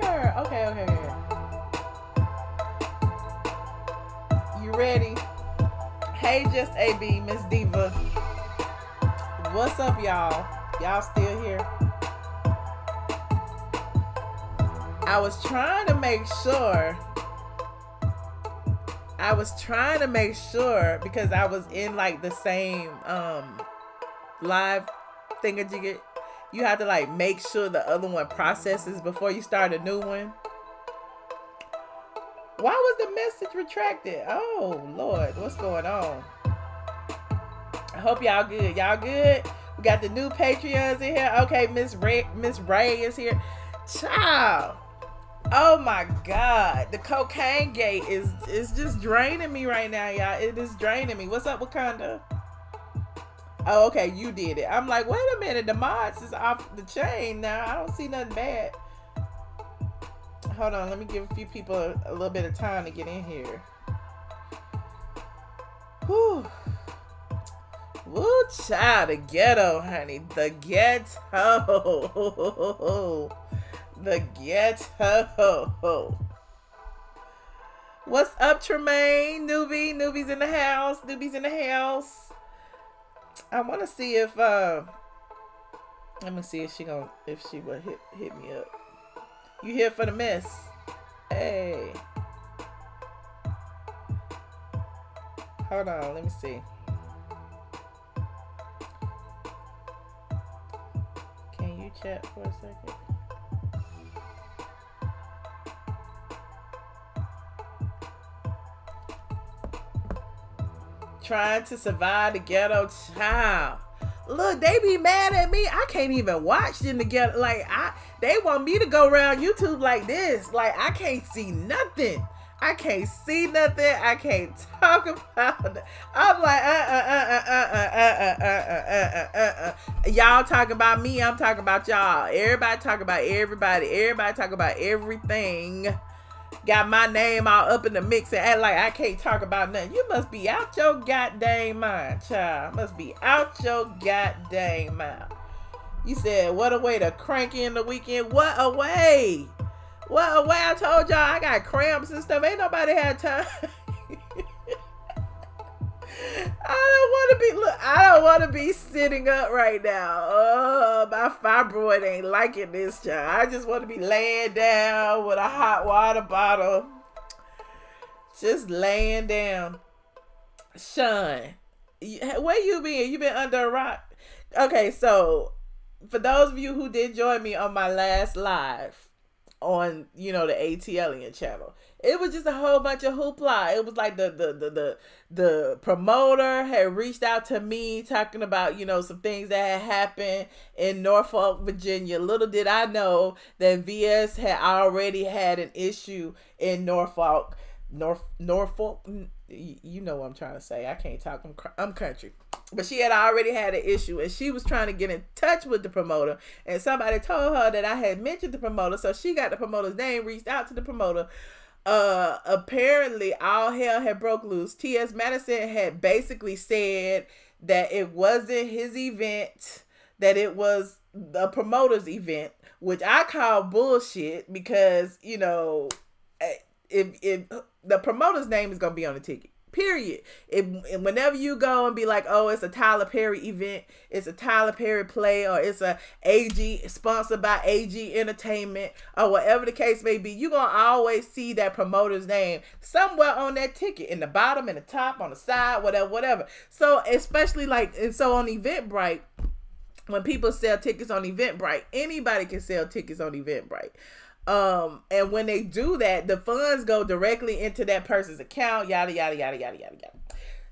her. Okay, okay, okay. You ready? Hey, just AB, Miss Diva. What's up, y'all? Y'all still here? I was trying to make sure. Because I was in like the same live thingamajigger. You have to like make sure the other one processes before you start a new one. Why was the message retracted? Oh Lord, what's going on? I hope y'all good. Y'all good? We got the new Patreons in here. Okay, Miss Ray is here. Child. Oh my God. The cocaine gate is just draining me right now, y'all. It is draining me. What's up, Wakanda? Oh, okay, you did it. I'm like, wait a minute. The mods is off the chain now. I don't see nothing bad. Hold on. Let me give a few people a little bit of time to get in here. Whew. Woo, child. The ghetto, honey. The ghetto. The ghetto. What's up, Tremaine? Newbie's in the house. I want to see if let me see if she will hit me up. You here for the mess? Hey. Hold on, let me see. Can you chat for a second? Trying to survive the ghetto, child. Look, they be mad at me. I can't even watch in the ghetto. Like, they want me to go around YouTube like this. Like, I can't see nothing. I can't talk about it. I'm like, y'all talking about me, I'm talking about y'all. Everybody talk about everybody. Everybody talk about everything. Got my name all up in the mix and act like I can't talk about nothing. You must be out your goddamn mind, child. Must be out your goddamn mind. You said, what a way to crank in the weekend. What a way. What a way. I told y'all I got cramps and stuff. Ain't nobody had time. I don't want to be sitting up right now. Oh, my fibroid ain't liking this, child. I just want to be laying down with a hot water bottle. Just laying down. Sean, where you been? You been under a rock? Okay, so for those of you who did join me on my last live on, you know, the ATLian channel, it was just a whole bunch of hoopla. It was like the promoter had reached out to me talking about, you know, some things that had happened in Norfolk, Virginia. Little did I know that VS had already had an issue in Norfolk. Norfolk, you know what I'm trying to say. I can't talk. I'm country. But she had already had an issue, and she was trying to get in touch with the promoter, and somebody told her that I had mentioned the promoter, so she got the promoter's name, reached out to the promoter. Apparently all hell had broke loose. T.S. Madison had basically said that it wasn't his event, that it was the promoter's event, which I call bullshit because, you know, if the promoter's name is going to be on the ticket, period. Whenever you go and be like, oh, it's a Tyler Perry event, it's a Tyler Perry play, or it's a AG sponsored by AG Entertainment, or whatever the case may be, you're going to always see that promoter's name somewhere on that ticket, in the bottom, in the top, on the side, whatever. So especially like, and so on Eventbrite, when people sell tickets on Eventbrite, anybody can sell tickets on Eventbrite. And when they do that, the funds go directly into that person's account, yada, yada, yada, yada, yada, yada.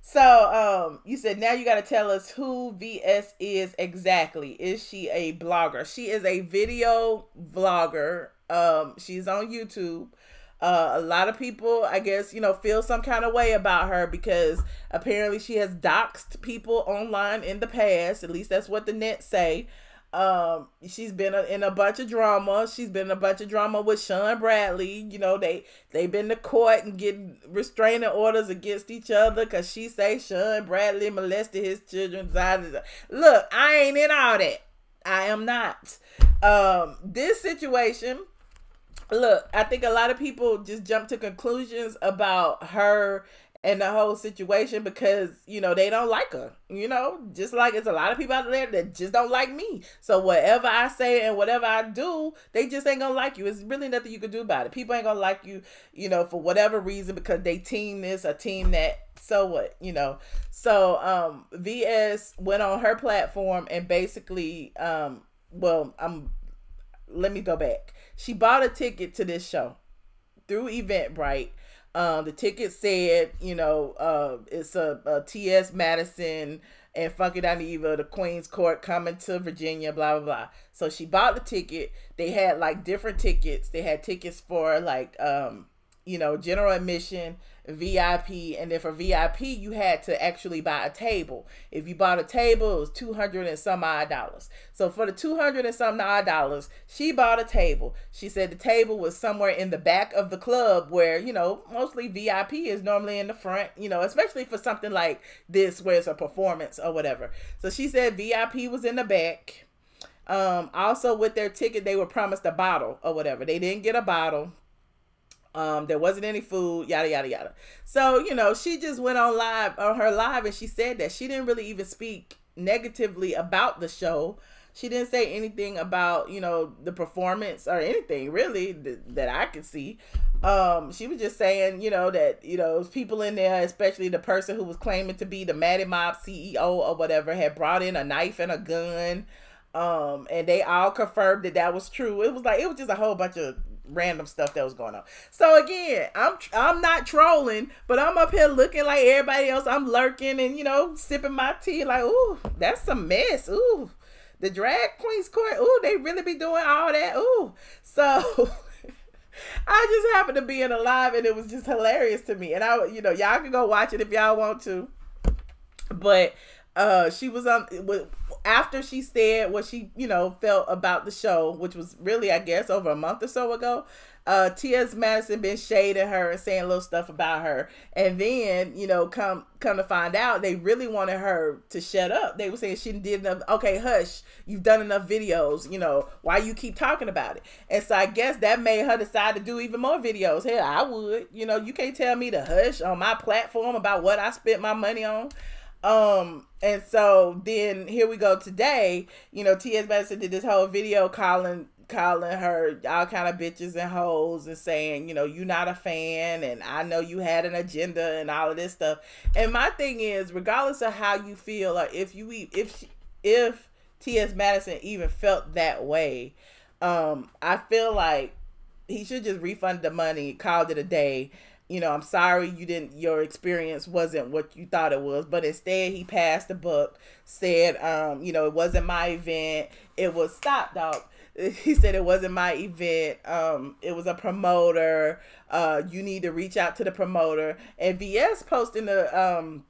So, you said, now you got to tell us who VS is exactly. Is she a blogger? She is a video vlogger. She's on YouTube. A lot of people, I guess, you know, feel some kind of way about her because apparently she has doxed people online in the past. At least that's what the net say. She's been in a bunch of drama. She's been in a bunch of drama with Sean Bradley. You know, they've been to court and getting restraining orders against each other because she say Sean Bradley molested his children. Look, I ain't in all that. I am not. This situation Look, I think a lot of people just jump to conclusions about her and the whole situation because, you know, they don't like her. You know, just like it's a lot of people out there that just don't like me. So whatever I say and whatever I do, they just ain't gonna like you. It's really nothing you can do about it. People ain't gonna like you, you know, for whatever reason because they team this or team that. So what, you know? So VS went on her platform and basically, let me go back. She bought a ticket to this show through Eventbrite. The ticket said, you know, it's a TS Madison and Funky Dineva, the Queen's Court coming to Virginia, blah, blah, blah. So she bought the ticket. They had like different tickets. They had tickets for like, you know, general admission, VIP, and then for VIP you had to actually buy a table. If you bought a table, it was $200 and some odd dollars. So for the $200 and some odd dollars, she bought a table. She said the table was somewhere in the back of the club where, you know, mostly VIP is normally in the front, you know, especially for something like this where it's a performance or whatever. So she said VIP was in the back. Also with their ticket, they were promised a bottle or whatever. They didn't get a bottle. There wasn't any food, yada, yada, yada. So, you know, she just went on her live and she said that she didn't really even speak negatively about the show. She didn't say anything about, you know, the performance or anything really that I could see. She was just saying, you know, that, you know, people in there, especially the person who was claiming to be the Maddie Mob CEO or whatever, had brought in a knife and a gun. And they all confirmed that that was true. It was just a whole bunch of random stuff that was going on. So again, I'm not trolling, but I'm up here looking like everybody else. I'm lurking and, you know, sipping my tea like, ooh, that's some mess. Ooh, the drag queens court. Ooh, they really be doing all that. Ooh, so I just happened to be in a live and it was just hilarious to me. And you know, y'all can go watch it if y'all want to. But she was after she said what she, you know, felt about the show, which was really, I guess, over a month or so ago. T.S. Madison been shading her and saying little stuff about her, and then, you know, come to find out, they really wanted her to shut up. They were saying she did enough. Okay, hush. You've done enough videos. You know, why you keep talking about it? And so I guess that made her decide to do even more videos. Hell, I would. You know, you can't tell me to hush on my platform about what I spent my money on. And so then here we go today, you know, T.S. Madison did this whole video calling her all kind of bitches and hoes and saying, you know, you not a fan and I know you had an agenda and all of this stuff. And my thing is, regardless of how you feel, like if T.S. Madison even felt that way, I feel like he should just refund the money, called it a day. You know, I'm sorry your experience wasn't what you thought it was, but instead he passed the buck, said, you know, it wasn't my event. It was, stop, dog. He said it wasn't my event. It was a promoter. You need to reach out to the promoter. And VS posting the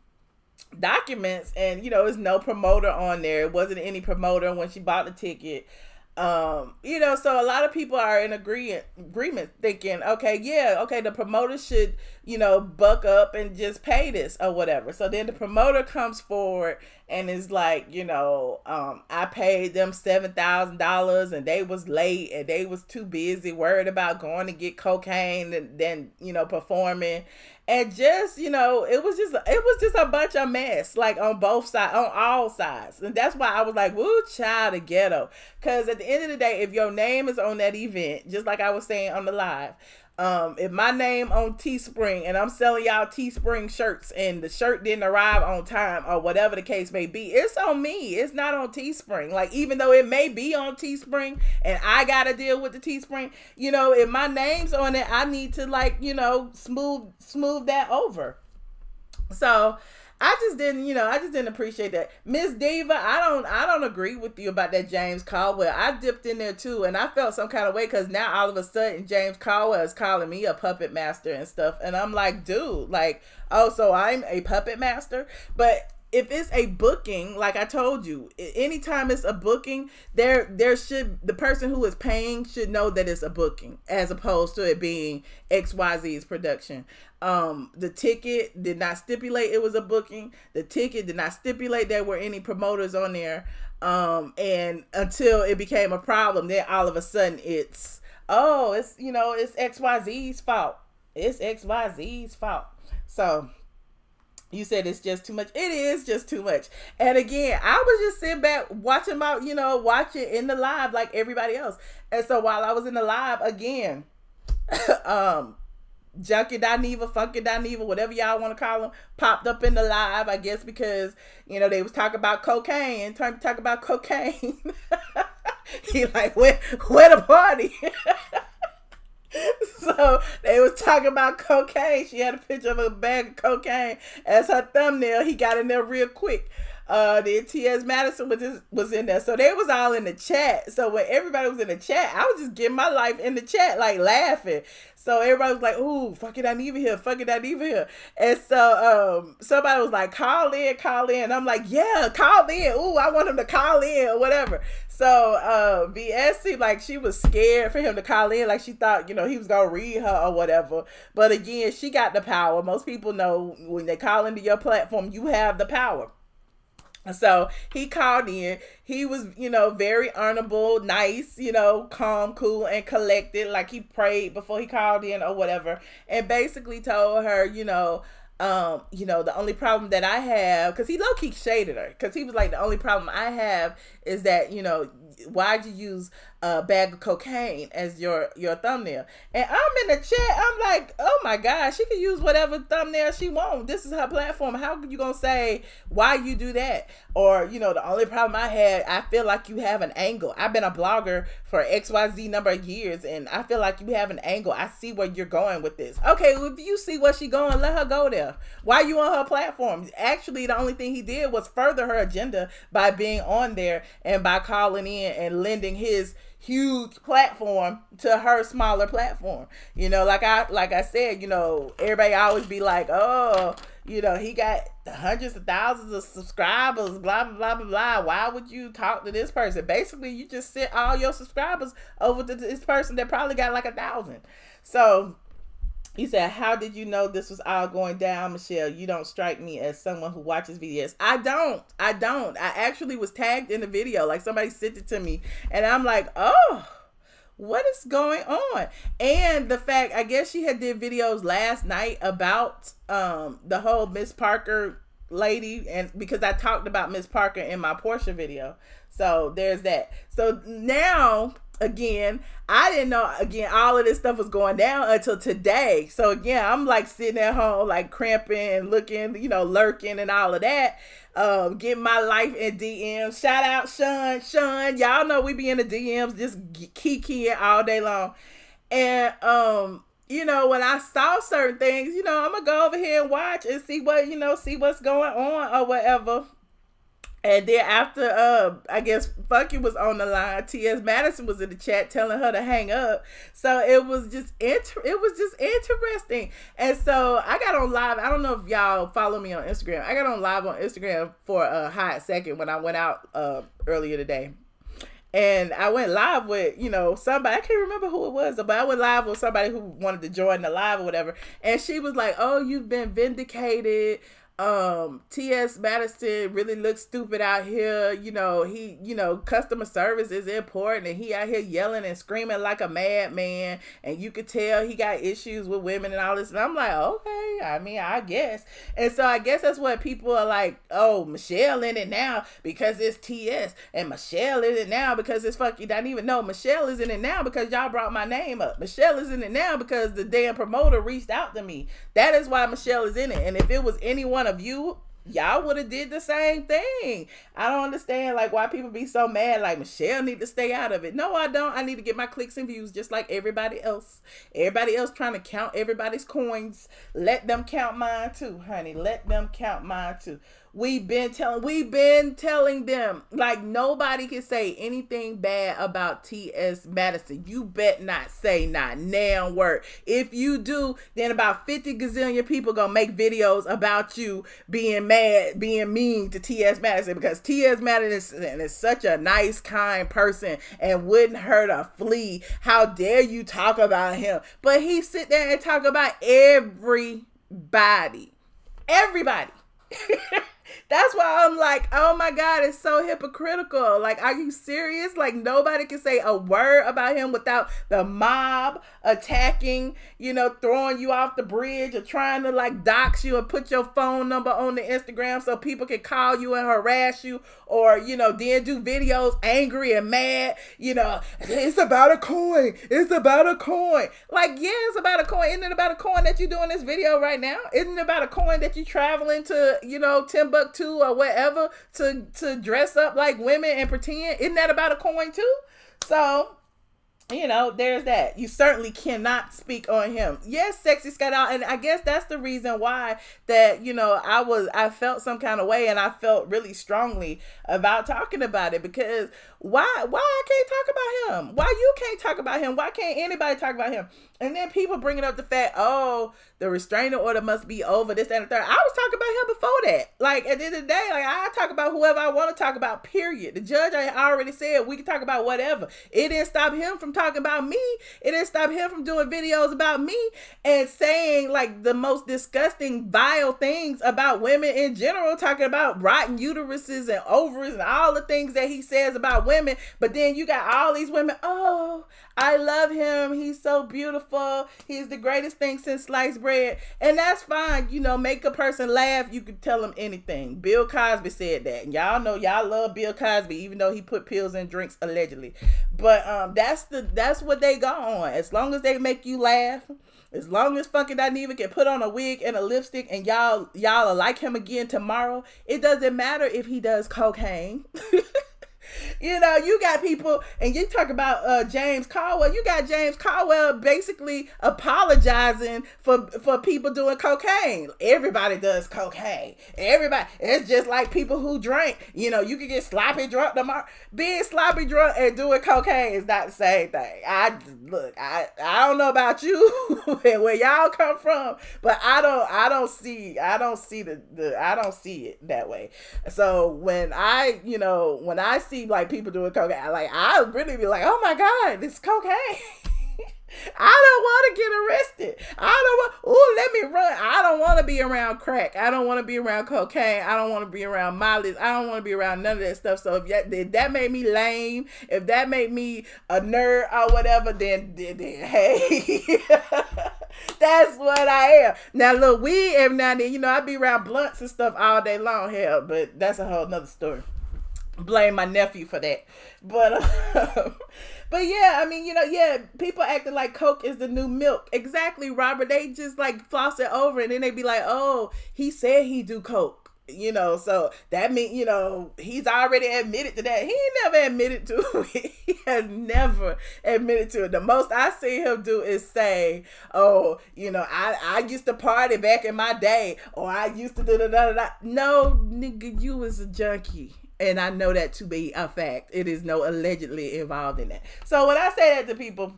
documents, and, you know, there's no promoter on there. It wasn't any promoter when she bought the ticket. You know, so a lot of people are in agreement thinking, okay, yeah, okay, the promoter should, you know, buck up and just pay this or whatever. So then the promoter comes forward and is like, you know, I paid them $7,000 and they was late and they was too busy, worried about going to get cocaine and then, you know, performing. And just, you know, it was just a bunch of mess, like on both sides, on all sides. And that's why I was like, woo, child, the ghetto. Because at the end of the day, if your name is on that event, just like I was saying on the live, if my name on Teespring and I'm selling y'all Teespring shirts and the shirt didn't arrive on time or whatever the case may be, it's on me. It's not on Teespring. Like, even though it may be on Teespring and I got to deal with the Teespring, you know, if my name's on it, I need to, like, you know, smooth that over. So I just didn't appreciate that. Miss Diva, I don't agree with you about that James Caldwell. I dipped in there too, and I felt some kind of way because now all of a sudden James Caldwell is calling me a puppet master and stuff, and I'm like, dude, like, oh, so I'm a puppet master? But if it's a booking, like I told you, anytime it's a booking, the person who is paying should know that it's a booking as opposed to it being XYZ's production. The ticket did not stipulate it was a booking. The ticket did not stipulate there were any promoters on there. And until it became a problem, then all of a sudden it's oh, it's, you know, it's XYZ's fault. It's XYZ's fault. So you said it's just too much. It is just too much. And again, I was just sitting back watching my, you know, watching in the live like everybody else. And so while I was in the live again, Junkie Dineva, Funky Dineva, whatever y'all want to call them, popped up in the live, I guess because, you know, they was talking about cocaine. Trying to talk about cocaine. He like, where the party? So they was talking about cocaine. She had a picture of a bag of cocaine as her thumbnail. He got in there real quick. The TS Madison was in there. So they was all in the chat. So when everybody was in the chat, I was just getting my life in the chat, like laughing. So everybody was like, ooh, fuck it, I need here. Fuck it, I need here. And so somebody was like, call in. I'm like, yeah, call in. Ooh, I want him to call in or whatever. So VS seemed like she was scared for him to call in. Like she thought, you know, he was going to read her or whatever. But again, she got the power. Most people know when they call into your platform, you have the power. So he called in. He was, you know, very honorable, nice, you know, calm, cool, and collected. Like he prayed before he called in or whatever, and basically told her, you know, the only problem that I have, because he low-key shaded her, because he was like, the only problem I have is that, you know, why'd you use a bag of cocaine as your thumbnail? And I'm in the chat, I'm like, oh my God, she can use whatever thumbnail she wants. This is her platform. How you gonna say why you do that? Or, you know, the only problem I had, I feel like you have an angle. I've been a blogger for XYZ number of years, and I feel like you have an angle. I see where you're going with this. Okay, well, if you see where she going, let her go there. Why you on her platform? Actually, the only thing he did was further her agenda by being on there and by calling in and lending his huge platform to her smaller platform. You know, like I said, you know, everybody always be like, oh, you know, he got hundreds of thousands of subscribers, blah, blah, blah, blah, blah. Why would you talk to this person? Basically, you just sent all your subscribers over to this person that probably got like 1,000. So he said, how did you know this was all going down, Michelle? You don't strike me as someone who watches videos. I don't. I actually was tagged in the video. Like somebody sent it to me. And I'm like, oh, what is going on? And the fact, I guess she had did videos last night about the whole Miss Parker lady. And because I talked about Miss Parker in my Portia video. So there's that. So now, again, I didn't know, again, all of this stuff was going down until today. So again, I'm like sitting at home, like cramping and looking, you know, lurking and all of that. Getting my life in DMs. Shout out Sean. Y'all know we be in the DMs just kikiing all day long. And, you know, when I saw certain things, you know, I'm going to go over here and watch and see what, you know, see what's going on or whatever. And then after, I guess Funky was on the line, T.S. Madison was in the chat telling her to hang up. So it was just interesting. And so I got on live. I don't know if y'all follow me on Instagram. I got on live on Instagram for a hot second when I went out earlier today. And I went live with, you know, somebody, I can't remember who it was, but I went live with somebody who wanted to join the live or whatever. And she was like, oh, you've been vindicated. T.S. Madison really looks stupid out here. You know, he, you know, customer service is important, and he out here yelling and screaming like a madman, and you could tell he got issues with women and all this. And I'm like, okay, I mean, I guess. And so I guess that's what people are like, oh, Michelle in it now because it's TS, and Michelle in it now because it's Funky. Don't even know. Michelle is in it now because y'all brought my name up. Michelle is in it now because the damn promoter reached out to me. That is why Michelle is in it. And if it was any one of you, y'all would have did the same thing. I don't understand like why people be so mad like Michelle need to stay out of it. No, I don't. I need to get my clicks and views just like everybody else. Everybody else trying to count everybody's coins. Let them count mine too, honey. Let them count mine too. We've been telling them, like, nobody can say anything bad about T.S. Madison. You bet not say not now word. If you do, then about 50 gazillion people gonna make videos about you being mad, being mean to T.S. Madison, because T.S. Madison is such a nice, kind person and wouldn't hurt a flea. How dare you talk about him? But he sit there and talk about everybody. Everybody. That's why I'm like, oh my God, it's so hypocritical. Like, are you serious? Like, nobody can say a word about him without the mob attacking, you know, throwing you off the bridge or trying to like dox you and put your phone number on the Instagram so people can call you and harass you, or, you know, then do videos angry and mad, you know, it's about a coin. It's about a coin. Like, yeah, it's about a coin. Isn't it about a coin that you're doing this video right now? Isn't it about a coin that you're traveling to, you know, Timbuktu or whatever to dress up like women and pretend? Isn't that about a coin too? So, you know, there's that. You certainly cannot speak on him. Yes, Sexy Scott out, and I guess that's the reason why that, you know, I felt some kind of way, and I felt really strongly about talking about it, because why I can't talk about him? Why you can't talk about him? Why can't anybody talk about him? And then people bringing up the fact, oh, the restraining order must be over, this, that, and the third. I was talking about him before that. Like, at the end of the day, like, I talk about whoever I want to talk about, period. The judge, I already said, we can talk about whatever. It didn't stop him from talking about me. It didn't stop him from doing videos about me and saying, like, the most disgusting, vile things about women in general, talking about rotten uteruses and ovaries and all the things that he says about women. But then you got all these women, oh, I love him. He's so beautiful. He's the greatest thing since sliced bread. And that's fine. You know, make a person laugh. You can tell them anything. Bill Cosby said that. And y'all know y'all love Bill Cosby, even though he put pills in drinks allegedly. But that's what they go on. As long as they make you laugh, as long as fucking Dineva can put on a wig and a lipstick and y'all will like him again tomorrow, it doesn't matter if he does cocaine. You know, you got people, and you talk about James Caldwell. You got James Caldwell basically apologizing for people doing cocaine. Everybody does cocaine. Everybody. It's just like people who drink. You know, you can get sloppy drunk tomorrow. Being sloppy drunk and doing cocaine is not the same thing. I don't know about you and where y'all come from, but I don't see it that way. So when I see like people doing cocaine, like, I really be like, oh my God, it's cocaine. I don't want to get arrested. Let me run. I don't want to be around crack. I don't want to be around cocaine. I don't want to be around Molly. I don't want to be around none of that stuff. So if that made me lame, if that made me a nerd or whatever, then hey, that's what I am. Now look, weed every now and then, you know, I be around blunts and stuff all day long, hell, but that's a whole nother story. Blame my nephew for that. But yeah, I mean, you know, yeah, people acting like Coke is the new milk. Exactly, Robert. They just like floss it over, and then they be like, oh, he said he do Coke. You know, so that means, you know, he's already admitted to that. He ain't never admitted to it. He has never admitted to it. The most I see him do is say, oh, you know, I used to party back in my day, or I used to da-da-da-da-da. No, nigga, you was a junkie. And I know that to be a fact. It is no allegedly involved in that. So when I say that to people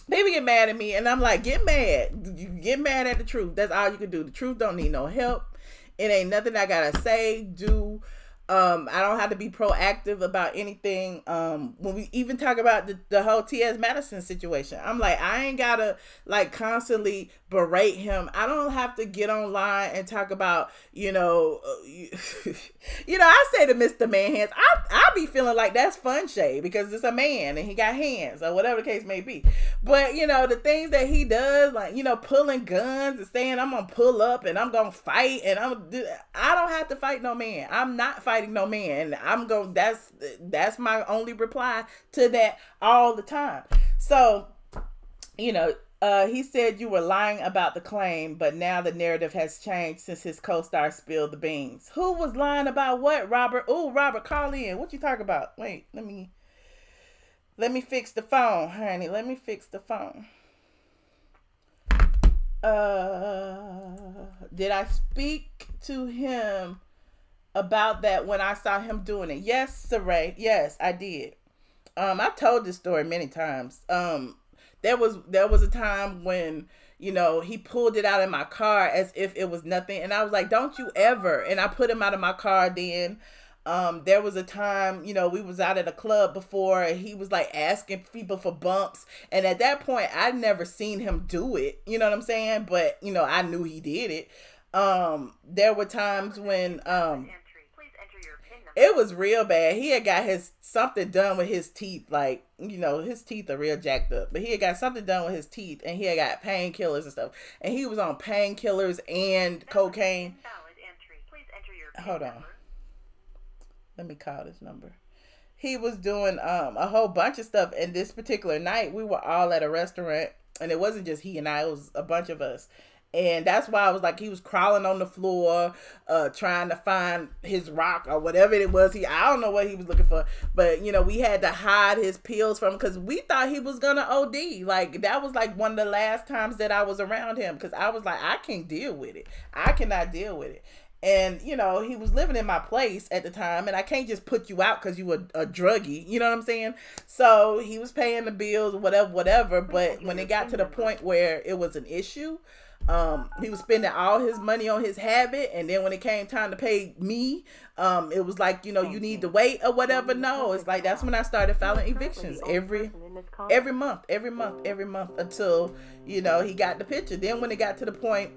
get mad at me, and I'm like, get mad. You get mad at the truth. That's all you can do. The truth don't need no help. It ain't nothing I gotta say, do. I don't have to be proactive about anything. When we even talk about the whole T.S. Madison situation, I'm like, I ain't gotta like constantly berate him. I don't have to get online and talk about, you know, I say to Mr. Man Hands, I be feeling like that's fun shade because it's a man and he got hands or whatever the case may be. But, you know, the things that he does, like, you know, pulling guns and saying I'm gonna pull up and I'm gonna fight and I don't have to fight no man. I'm not fighting no man. That's my only reply to that all the time. So, you know, he said you were lying about the claim, but now the narrative has changed since his co-star spilled the beans. Who was lying about what, Robert? Oh, Robert, call in. What you talking about? Wait, let me fix the phone, honey. Let me fix the phone. Did I speak to him about that when I saw him doing it? Yes, Saray. Yes, I did. I told this story many times. There was a time when, you know, he pulled it out of my car as if it was nothing. And I was like, don't you ever. And I put him out of my car then. There was a time, you know, we was out at a club before and he was like asking people for bumps. And at that point, I'd never seen him do it. You know what I'm saying? But, you know, I knew he did it. There were times when it was real bad. He had got his something done with his teeth. Like, you know, his teeth are real jacked up. But he had got something done with his teeth, and he had got painkillers and stuff. And he was on painkillers and cocaine. Hold on. Let me call this number. He was doing a whole bunch of stuff. And this particular night, we were all at a restaurant. And it wasn't just he and I. It was a bunch of us. And that's why I was like, he was crawling on the floor, trying to find his rock or whatever it was. I don't know what he was looking for. But, you know, we had to hide his pills from him because we thought he was going to OD. Like, that was like one of the last times that I was around him because I was like, I can't deal with it. I cannot deal with it. And, you know, he was living in my place at the time, and I can't just put you out because you were a druggie. You know what I'm saying? So he was paying the bills, whatever. But when it got to the point where it was an issue, he was spending all his money on his habit, and then when it came time to pay me, it was like, you know, you need to wait or whatever. No, it's like that's when I started filing evictions every month until, you know, he got the picture. Then when it got to the point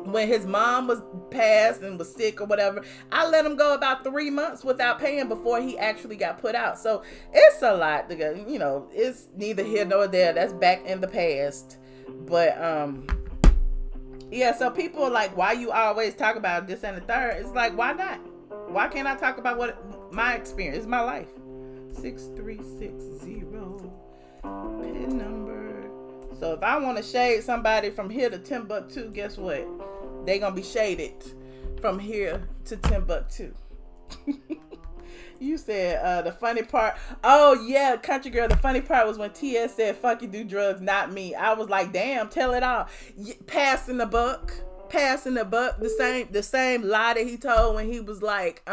when his mom was passed and was sick or whatever, I let him go about 3 months without paying before he actually got put out. So it's a lot to go, you know, it's neither here nor there. That's back in the past. But yeah, so people are like, why you always talk about this and the third? It's like, why not? Why can't I talk about what my experience is, my life? 6360 pin number. So if I want to shade somebody from here to Timbuktu, guess what? They gonna be shaded from here to Timbuktu. You said the funny part. Oh yeah, country girl. The funny part was when TS said, "Fuck you, do drugs, not me." I was like, "Damn, tell it all." Passing the buck. The same lie that he told when he was like,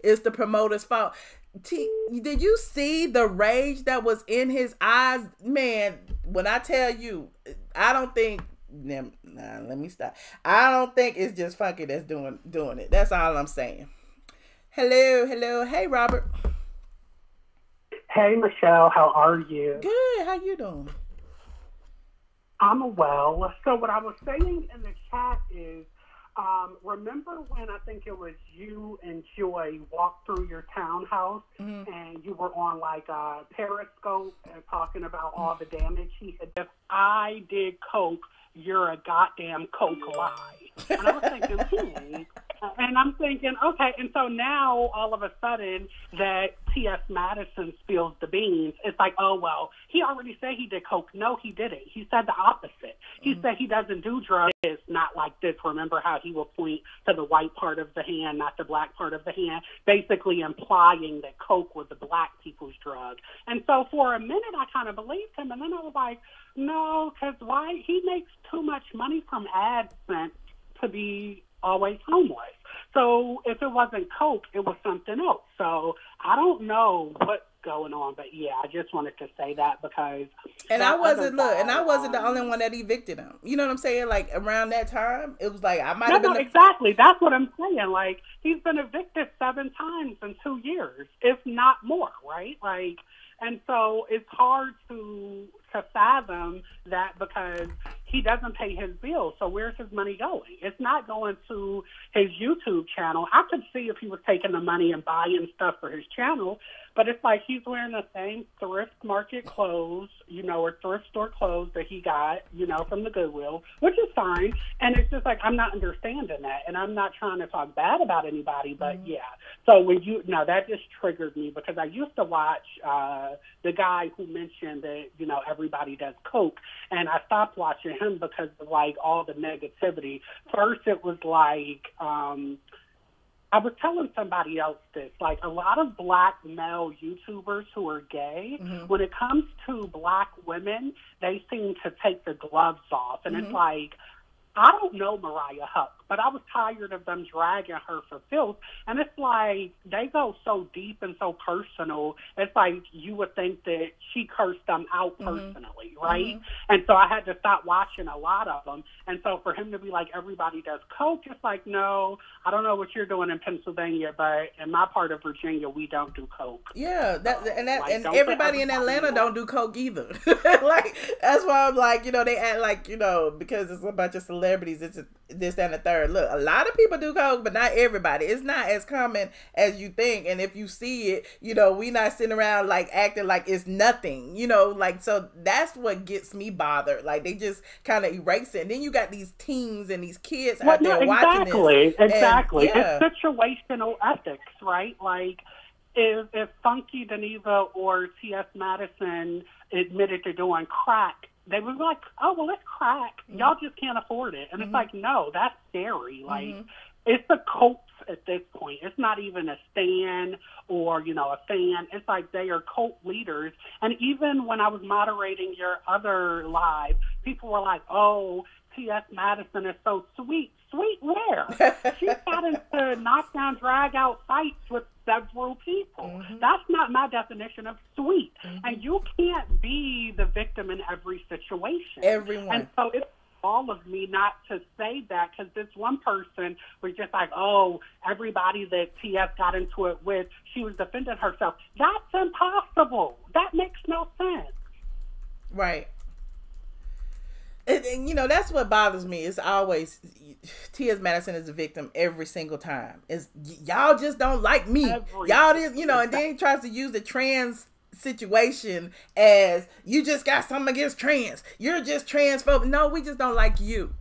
"It's the promoter's fault." Did you see the rage that was in his eyes, man? When I tell you, I don't think. Nah, let me stop. I don't think it's just Funky that's doing it. That's all I'm saying. Hello. Hey, Robert. Hey, Michelle. How are you? Good. How you doing? I'm well. So what I was saying in the chat is, remember when I think it was you and Joy walked through your townhouse and you were on like a Periscope and talking about all the damage he had done? If I did coke, you're a goddamn coke lie. And I was thinking, and I'm thinking, okay, and so now all of a sudden that T.S. Madison spills the beans, it's like, oh, well, he already said he did coke. No, he didn't. He said the opposite. He said he doesn't do drugs. It's not like this. Remember how he will point to the white part of the hand, not the black part of the hand, basically implying that coke was the black people's drug. And so for a minute, I kind of believed him. And then I was like, no, because why? He makes too much money from AdSense to be always homeless. So if it wasn't coke, it was something else. So I don't know what's going on, but yeah, I just wanted to say that because. And I wasn't the only one that evicted him. You know what I'm saying? Like around that time, it was like I might have been. Exactly. That's what I'm saying. Like he's been evicted 7 times in 2 years, if not more. Right? Like, and so it's hard to fathom that because he doesn't pay his bills. So where's his money going? It's not going to his YouTube channel. I could see if he was taking the money and buying stuff for his channel, but it's like he's wearing the same thrift market clothes, you know, or thrift store clothes that he got, you know, from the Goodwill, which is fine. And it's just like, I'm not understanding that. And I'm not trying to talk bad about anybody, but yeah. So when that just triggered me because I used to watch the guy who mentioned that, you know, everybody does coke. And I stopped watching him because of like all the negativity. First, it was like, I was telling somebody else this, like a lot of black male YouTubers who are gay, when it comes to black women, they seem to take the gloves off. And it's like, I don't know Mariah Huck, but I was tired of them dragging her for filth. And it's like, they go so deep and so personal. It's like you would think that she cursed them out personally, right? And so I had to stop watching a lot of them. And so for him to be like, everybody does coke, it's like, no, I don't know what you're doing in Pennsylvania, but in my part of Virginia, we don't do coke. Yeah, and everybody in Atlanta don't do coke either. Like, that's why I'm like, you know, they act like, you know, because it's a bunch of celebrities celebrities, it's this and the third. Look, a lot of people do coke, but not everybody. It's not as common as you think. And if you see it, you know, we not sitting around like acting like it's nothing, you know, like, so that's what gets me bothered. Like, they just kind of erase it. And then you got these teens and these kids out there watching this. Exactly. And, yeah. It's situational ethics, right? Like, if Funky Dineva or T.S. Madison admitted to doing crack, they was like, oh, well, it's crack. Y'all just can't afford it. And it's like, no, that's scary. Like, it's the cults at this point. It's not even a stan or, you know, a fan. It's like they are cult leaders. And even when I was moderating your other live, people were like, oh, T.S. Madison is so sweet. Sweet where? She got into knockdown, drag out fights with several people. That's not my definition of sweet. And you can't be the victim in every situation. Everyone. And so it's all of me not to say that, because this one person was just like, oh, everybody that TS got into it with, she was defending herself. That's impossible. That makes no sense. Right. And, you know, that's what bothers me. It's always T.S. Madison is a victim every single time. It's y'all just don't like me. Y'all just, you know, and then he tries to use the trans situation as you just got something against trans. You're just transphobic. No, we just don't like you.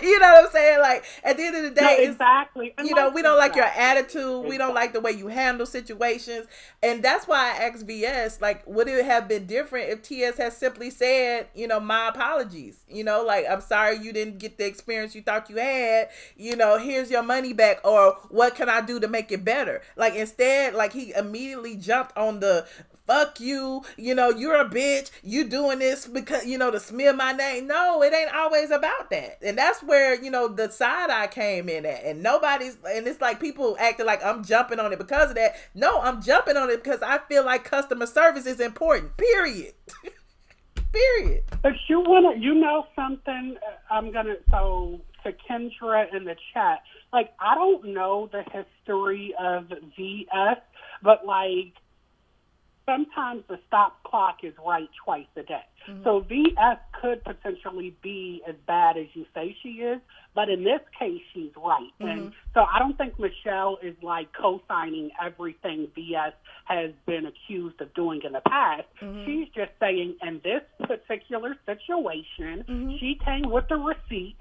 You know what I'm saying? Like, at the end of the day, no, exactly. You know, we don't like your attitude. We don't like the way you handle situations. And that's why I asked VS, like, would it have been different if TS had simply said, you know, my apologies, you know, like, I'm sorry you didn't get the experience you thought you had, you know, here's your money back, or what can I do to make it better? Like, instead, like, he immediately jumped on the fuck you, you know, you're a bitch, you doing this because, you know, to smear my name. No, it ain't always about that. And that's where, you know, the side I came in at. And and it's like people acting like I'm jumping on it because of that. No, I'm jumping on it because I feel like customer service is important, period. Period. But you know something, so to Kendra in the chat, like, I don't know the history of VS, but like, sometimes the stop clock is right twice a day. So VS could potentially be as bad as you say she is, but in this case, she's right. And so I don't think Michelle is like co-signing everything VS has been accused of doing in the past. She's just saying in this particular situation, she came with the receipt.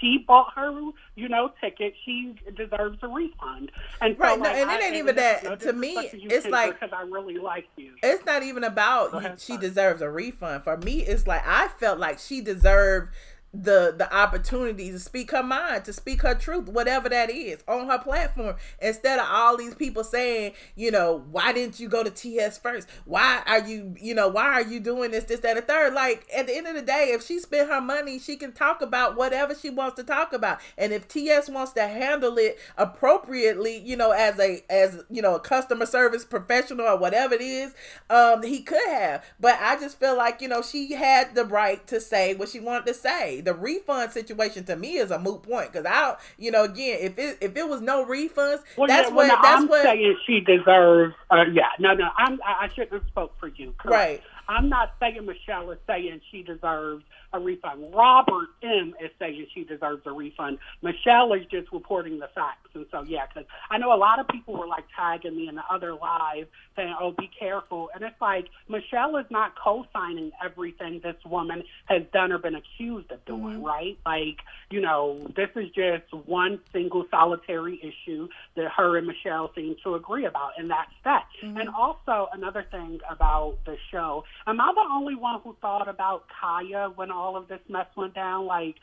She bought her, you know, ticket. She deserves a refund. And so, right, like, and it ain't even that. No, to me, it's like, because I really like you. It's not even about she deserves a refund. For me, it's like I felt like she deserved the opportunity to speak her mind, to speak her truth, whatever that is, on her platform, instead of all these people saying, you know, why didn't you go to TS first? Why are you doing this, that, and the third? Like, at the end of the day, if she spent her money, she can talk about whatever she wants to talk about. And if TS wants to handle it appropriately, you know, as you know, a customer service professional or whatever it is, he could have. But I just feel like, you know, she had the right to say what she wanted to say. The refund situation to me is a moot point, because I don't, you know, again, if it was no refunds, I'm saying she deserves. I shouldn't have spoke for you. Correct. Right. I'm not saying Michelle is saying she deserves a refund. Robert M. is saying she deserves a refund. Michelle is just reporting the facts. And so, yeah, because I know a lot of people were like tagging me in the other live saying, oh, be careful. And it's like, Michelle is not co-signing everything this woman has done or been accused of doing, right? Like, you know, this is just one single solitary issue that her and Michelle seem to agree about, and that's that. And also, another thing about the show, am I the only one who thought about Kaya when all of this mess went down? Like,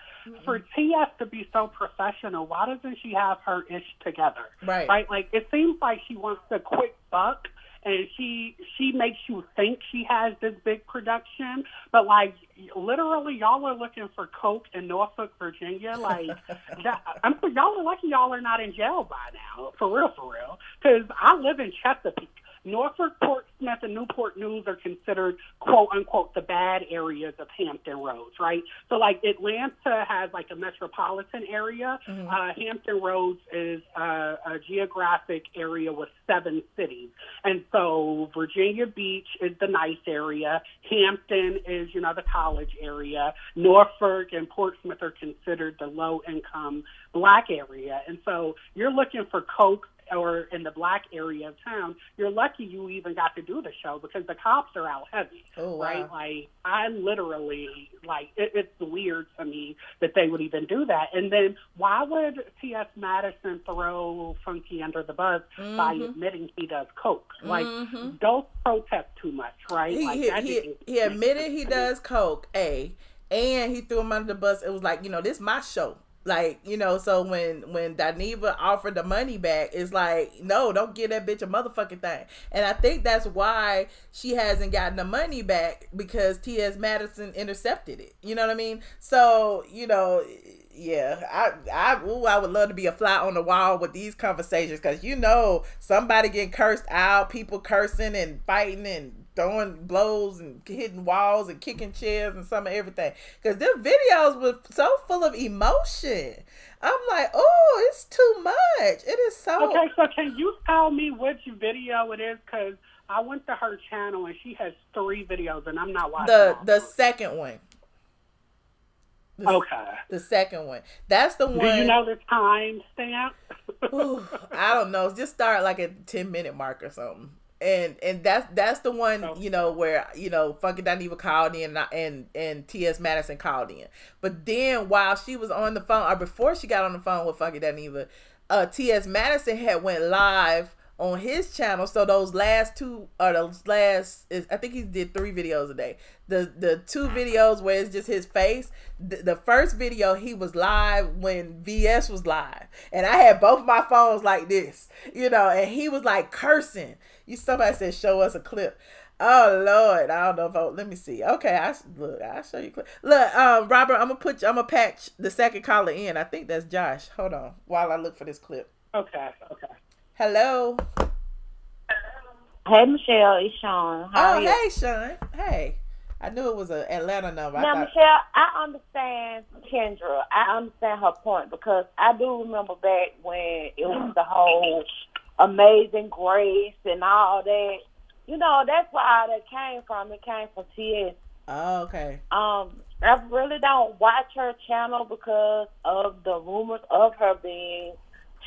for TS to be so professional, why doesn't she have her ish together? Right? Like, it seems like she wants a quick buck, and she makes you think she has this big production, but like, literally, y'all are looking for coke in Norfolk, Virginia. Like, y'all are lucky y'all are not in jail by now, for real, because I live in Chesapeake. Norfolk, Portsmouth, and Newport News are considered, quote unquote, the bad areas of Hampton Roads, right? So, like, Atlanta has, like, a metropolitan area. Hampton Roads is a geographic area with 7 cities. And so Virginia Beach is the nice area. Hampton is, you know, the college area. Norfolk and Portsmouth are considered the low-income black area. And so you're looking for coke or in the black area of town, you're lucky you even got to do the show because the cops are out heavy, right? Like, I literally, like, it's weird to me that they would even do that. And then why would T.S. Madison throw Funky under the bus by admitting he does coke? Like, don't protest too much, right? He admitted he does coke, and he threw him under the bus. It was like, you know, this is my show. Like, you know, so when Dineva offered the money back, it's like, no, don't give that bitch a motherfucking thing. And I think that's why she hasn't gotten the money back, because T.S. Madison intercepted it. You know what I mean? So, you know, yeah, I would love to be a fly on the wall with these conversations, because, you know, somebody getting cursed out, people cursing and fighting and throwing blows and hitting walls and kicking chairs and some of everything, because their videos were so full of emotion. I'm like, oh, it's too much. It is so. Okay, so can you tell me which video it is? Because I went to her channel and she has 3 videos and I'm not watching the second one. The second one. That's the one. Do you know the time stamp? I don't know. Just start like a 10-minute mark or something. And that's the one, you know, where, you know, Funky Dineva called in and T.S. Madison called in. But then while she was on the phone, or before she got on the phone with Funky Dineva, T.S. Madison had went live on his channel. So those last 2, or I think he did 3 videos a day. The 2 videos where it's just his face. The first video, he was live when VS was live, and I had both my phones like this, you know, and he was like cursing. Somebody said, show us a clip. Oh Lord, I don't know if let me see. Okay, I'll show you a clip. Look, Robert, I'm gonna patch the second caller in. I think that's Josh. Hold on while I look for this clip. Okay. Hello. Hey, Michelle, it's Sean. How are you? Hey, Sean. Hey. I knew it was an Atlanta number. Now, Michelle, I understand Kendra. I understand her point, because I do remember back when it was the whole Amazing Grace and all that. You know, that's where all that came from. It came from TS. Oh, okay. I really don't watch her channel because of the rumors of her being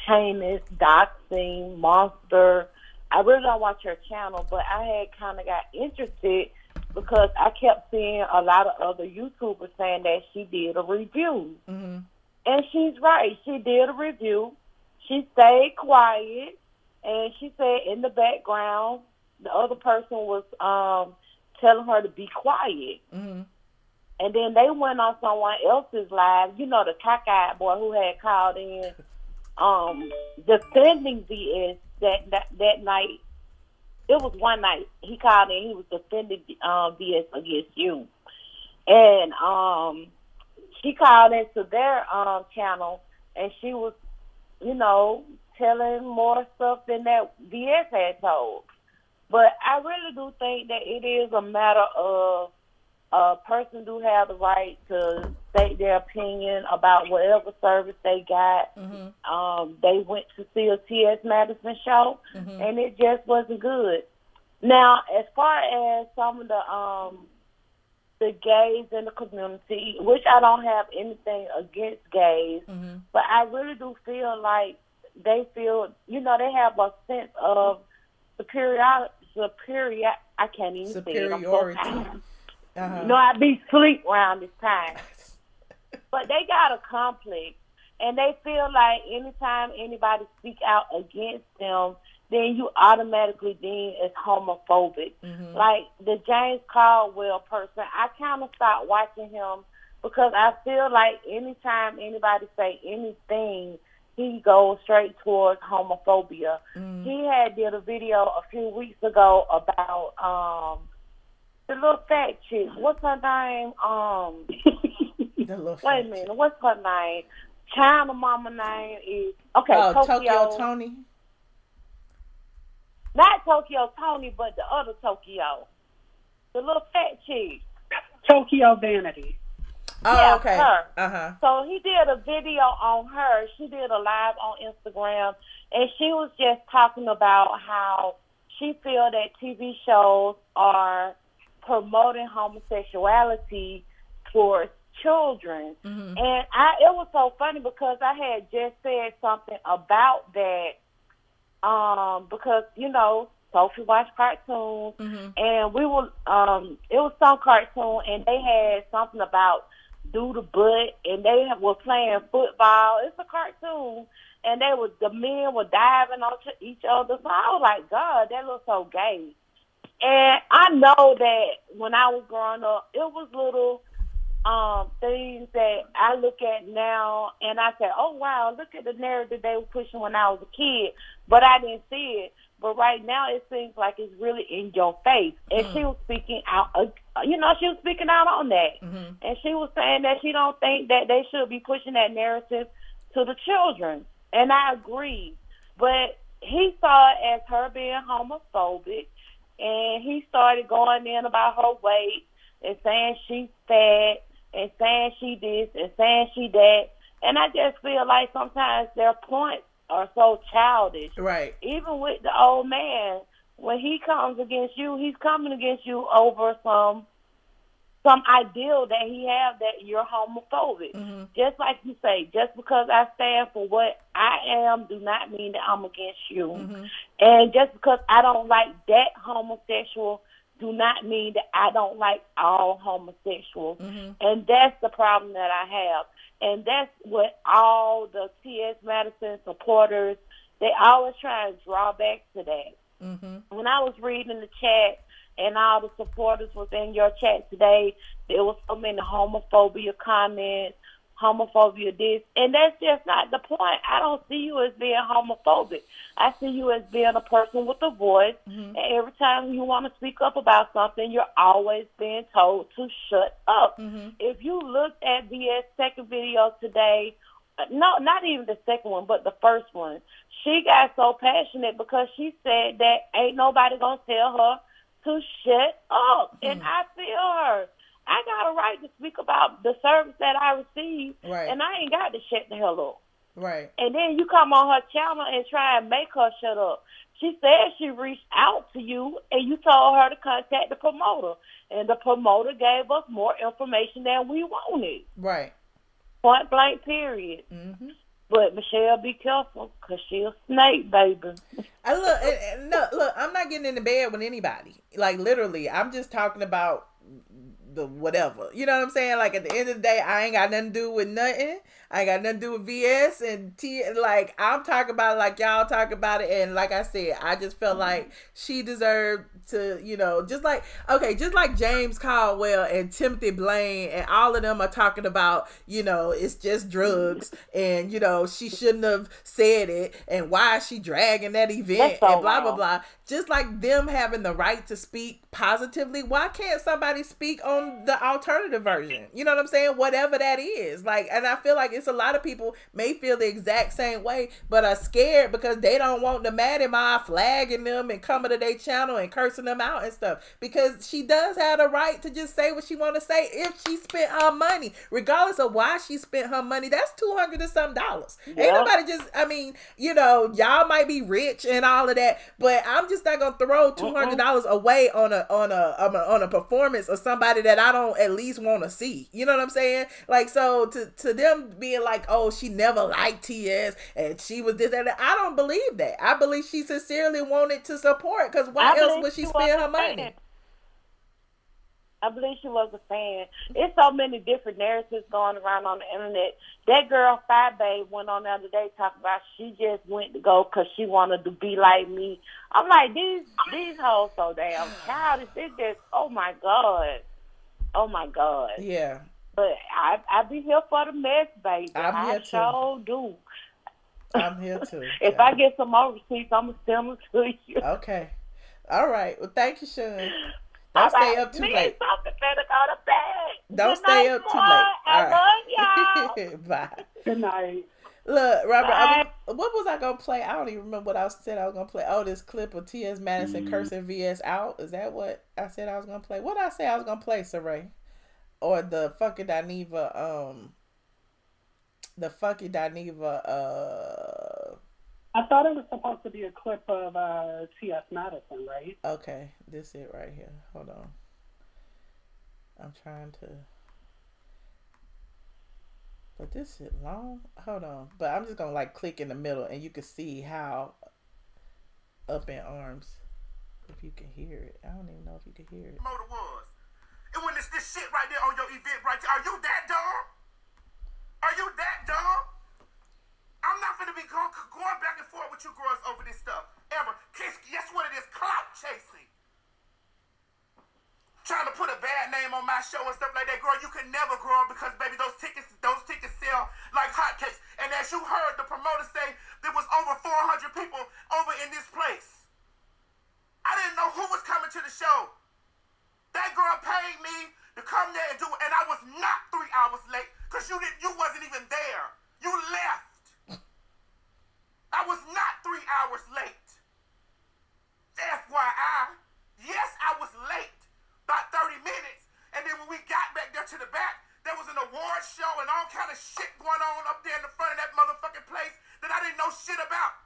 heinous, doxing, monster. I really don't watch her channel, but I had kind of got interested because I kept seeing a lot of other YouTubers saying that she did a review. And she's right. She did a review. She stayed quiet, and she said in the background, the other person was telling her to be quiet. And then they went on someone else's live, you know, the cockeyed boy who had called in defending VS that night. It was one night he called in. He was defending VS against you, and she called into their channel, and she was, you know, telling more stuff than that VS had told. But I really do think that it is a matter of a person do have the right to state their opinion about whatever service they got. They went to see a T.S. Madison show, and it just wasn't good. Now, as far as some of the gays in the community, which I don't have anything against gays, but I really do feel like they feel, you know, they have a sense of superiority. I can't even superiority. Say it. You know, I be sleep around this time. But they got a complex, and they feel like anytime anybody speak out against them, then you automatically deem as homophobic. Like the James Caldwell person, I kind of stopped watching him because I feel like anytime anybody say anything, he goes straight towards homophobia. He did a video a few weeks ago about the little fat chick. What's her name? Wait a minute. What's her name? China mama name is Tokyo Tony. Not Tokyo Tony, but the other Tokyo. The little fat chick. Tokyo Vanity. Oh, Yeah, okay. her. So he did a video on her. She did a live on Instagram, and she was just talking about how she feel that TV shows are promoting homosexuality towards children. Mm-hmm. And it was so funny because I had just said something about that, because, you know, Sophie watched cartoons, Mm-hmm. and we were, it was some cartoon, and they had something about do the butt, and they were playing football. It's a cartoon, and the men were diving on each other. So I was like, God, that looks so gay. And I know that when I was growing up, it was little things that I look at now, and I say, oh, wow, look at the narrative they were pushing when I was a kid, but I didn't see it. But right now, it seems like it's really in your face. And she was speaking out, she was speaking out on that. Mm-hmm. And she was saying that she don't think that they should be pushing that narrative to the children. And I agree. But he saw it as her being homophobic, and he started going in about her weight and saying she's fat and saying she this and saying she that. And I just feel like sometimes their points are so childish. Right. Even with the old man, when he comes against you, he's coming against you over some ideal that he have that you're homophobic. Mm-hmm. Just like you say, just because I stand for what I am do not mean that I'm against you. Mm-hmm. And just because I don't like that homosexual do not mean that I don't like all homosexuals. Mm-hmm. And that's the problem that I have. And that's what all the T.S. Madison supporters, they always try to draw back to that. Mm-hmm. When I was reading the chat and all the supporters was in your chat today, there was so many homophobia comments, homophobia this, and that's just not the point. I don't see you as being homophobic. I see you as being a person with a voice, mm-hmm. and every time you want to speak up about something, you're always being told to shut up. Mm-hmm. If you looked at VS' second video today, no, not even the second one, but the first one, she got so passionate because she said that ain't nobody going to tell her to shut up, mm-hmm. and I feel her. I got a right to speak about the service that I receive, right. and I ain't got to shut the hell up. Right. And then you come on her channel and try and make her shut up. She said she reached out to you, and you told her to contact the promoter, and the promoter gave us more information than we wanted. Right. Point blank, period. Mm-hmm. But Michelle, be careful, because she a snake, baby. Look, I'm not getting into bed with anybody. Like, literally, I'm just talking about the whatever. You know what I'm saying? Like, at the end of the day, I ain't got nothing to do with nothing. I ain't got nothing to do with VS and T. Like, I'm talking about it like y'all talk about it. And like I said, I just felt like she deserved to, just like James Caldwell and Timothy Blaine and all of them are talking about, it's just drugs and, she shouldn't have said it and why is she dragging that event and blah, blah, blah. Just like them having the right to speak positively, why can't somebody speak on the alternative version? You know what I'm saying? Whatever that is. Like, and I feel like it's a lot of people may feel the exact same way, but are scared because they don't want the Maddie Ma flagging them and coming to their channel and cursing them out and stuff. Because she does have the right to just say what she want to say if she spent her money, regardless of why she spent her money. That's $200 and some. Ain't nobody just, y'all might be rich and all of that, but I'm just not gonna throw $200 away on a performance of somebody that I don't at least want to see. You know what I'm saying? Like, so to them being like, oh, she never liked TS and she was this and that, I don't believe that. I believe she sincerely wanted to support, because why else would she spend her money? I believe she was a fan. It's so many different narratives going around on the internet. That girl, Fi Babe, went on the other day talking about she just went to go because she wanted to be like me. I'm like, these hoes so damn childish. It's just, oh my God. Oh my God. Yeah. But I be here for the mess, baby. I'm here I sure do. I'm here too. If I get some more receipts, I'm going to send them to you. Okay. All right. Well, thank you, Sean. Don't stay up too late. Something better go to bed. Don't stay up too late. I love y'all. Bye. Good night. Look, Robert, Bye. what was I gonna play? I don't even remember what I said I was gonna play. Oh, this clip of T.S. Madison cursing VS out. Is that what I said I was gonna play? What did I say I was gonna play, Saray? Or the fucking Dineva, I thought it was supposed to be a clip of T.S. Madison, right? okay, this it right here. Hold on. I'm trying to. But this shit long. Hold on. But I'm just gonna like click in the middle and you can see how up in arms. If you can hear it. I don't even know if you can hear it. Motor was. And when it's this shit right there on your event right there, are you that dumb? Are you that dumb? I'm not gonna be going back and forth with you girls over this stuff. Ever. Guess what it is? Clout chasing. Trying to put a bad name on my show and stuff like that. Girl, you can never grow up because, baby, those tickets sell like hotcakes. And as you heard the promoter say, there was over 400 people over in this place. I didn't know who was coming to the show. That girl paid me to come there and do it, and I was not 3 hours late because you wasn't even there. You left. I was not 3 hours late. FYI, yes, I was late. About 30 minutes, and then when we got back there to the back, there was an award show and all kind of shit going on up there in the front of that motherfucking place that I didn't know shit about.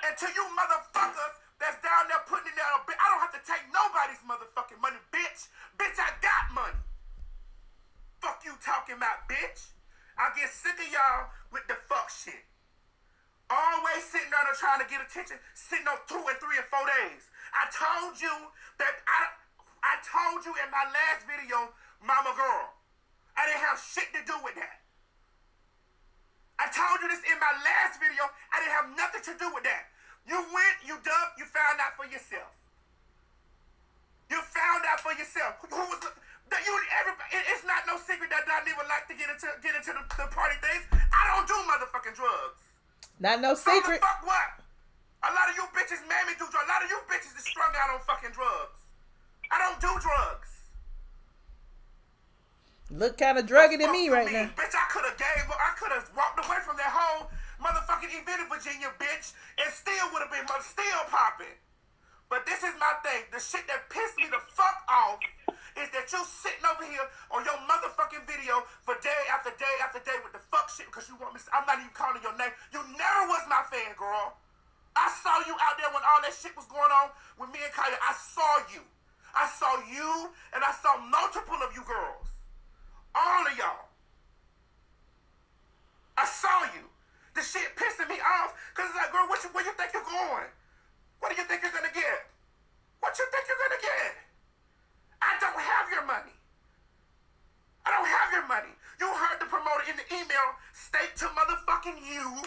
And to you motherfuckers that's down there putting in there, I don't have to take nobody's motherfucking money, bitch. Bitch, I got money. Fuck you talking about, bitch. I get sick of y'all with the fuck shit. Always sitting there trying to get attention, sitting on 2 and 3 and 4 days. I told you that I told you in my last video, mama girl, I didn't have shit to do with that. I told you this in my last video, I didn't have nothing to do with that. You went, you dubbed, you found out for yourself. You found out for yourself. Who was it's not no secret that I even like to get into the party things. I don't do motherfucking drugs. Not no secret. So the fuck what? A lot of you bitches made me do drugs. A lot of you bitches is strung out on fucking drugs. I don't do drugs. Look kind of druggy to me right now. Bitch, I could have walked away from that whole motherfucking event in Virginia, bitch, and still would have been still popping. But this is my thing. The shit that pissed me the fuck off is that you sitting over here on your motherfucking video for day after day after day with the fuck shit because you want me. I'm not even calling your name. You never was my fan, girl. I saw you out there when all that shit was going on with me and Kaya. I saw you. I saw you, and I saw multiple of you girls. All of y'all. I saw you. The shit pissing me off, because it's like, girl, where you think you're going? What do you think you're going to get? What you think you're going to get? I don't have your money. I don't have your money. You heard the promoter in the email state to motherfucking you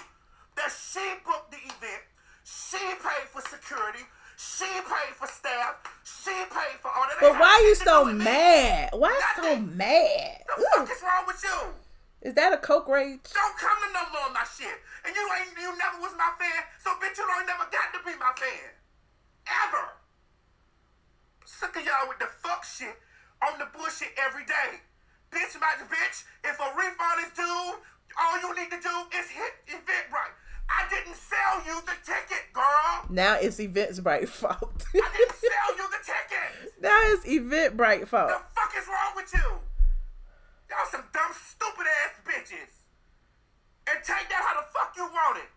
that she booked the event. She paid for security. She paid for staff. She paid for all that. But why are you so mad? Why so mad? What the fuck is wrong with you? Is that a coke rage? Don't come to no more of my shit. And you never was my fan, so bitch, you don't never got to be my fan. Ever. Sick of y'all with the fuck shit on the bullshit every day. Bitch, if a refund is due, all you need to do is hit Eventbrite. I didn't sell you the ticket, girl. Now it's Eventbrite fault. I didn't sell you the ticket. Now it's Eventbrite fault. The fuck is wrong with you? Y'all some dumb, stupid ass bitches. And take that how the fuck you want it.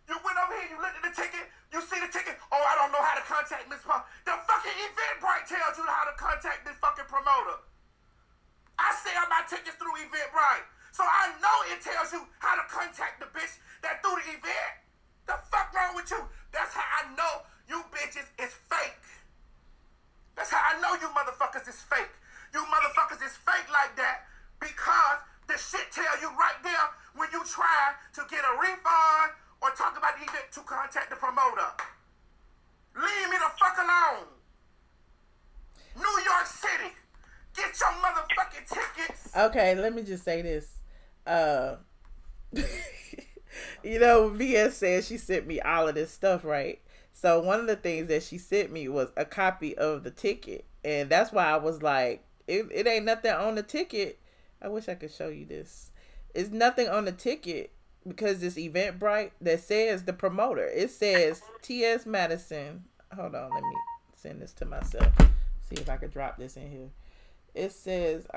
You went over here, you looked at the ticket, you see the ticket, oh, I don't know how to contact Miss Paul. The fucking Eventbrite tells you how to contact this fucking promoter. I sell my tickets through Eventbrite. So I know it tells you how to contact the bitch that threw the event. The fuck wrong with you? That's how I know you bitches is fake. That's how I know you motherfuckers is fake. You motherfuckers is fake like that because the shit tell you right there when you try to get a refund or talk about the event to contact the promoter. Leave me the fuck alone. New York City. Get your motherfucking tickets. Okay, let me just say this. You know, VS says she sent me all of this stuff, right? So one of the things that she sent me was a copy of the ticket. And that's why I was like, it ain't nothing on the ticket. I wish I could show you this. It's nothing on the ticket because it's Eventbrite that says the promoter. It says T.S. Madison. Hold on, let me send this to myself. See if I could drop this in here. It says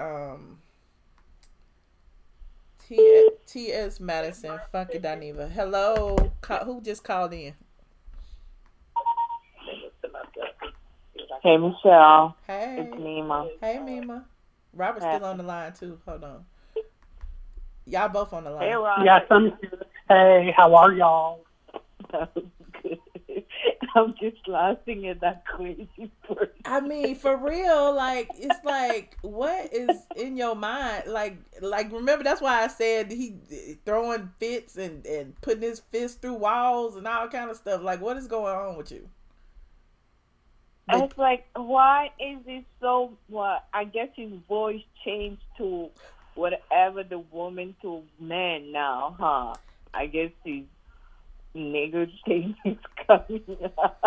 T.S. Madison, Funky Dineva. Hello, who just called in? Hey, Michelle. Hey. It's Mima. Hey, Mima. Robert's still on the line, too. Hold on. Y'all both on the line. Hey, Robert. Yes, I'm here. Hey, how are y'all? Good. I'm just laughing at that crazy person. I mean, for real, like, it's like, what is in your mind? Like, remember, that's why I said he throwing fits and putting his fist through walls and all kind of stuff. Like, what is going on with you? It's like, why is it so, I guess his voice changed to whatever the woman to man now, huh? I guess his nigger thing is coming out.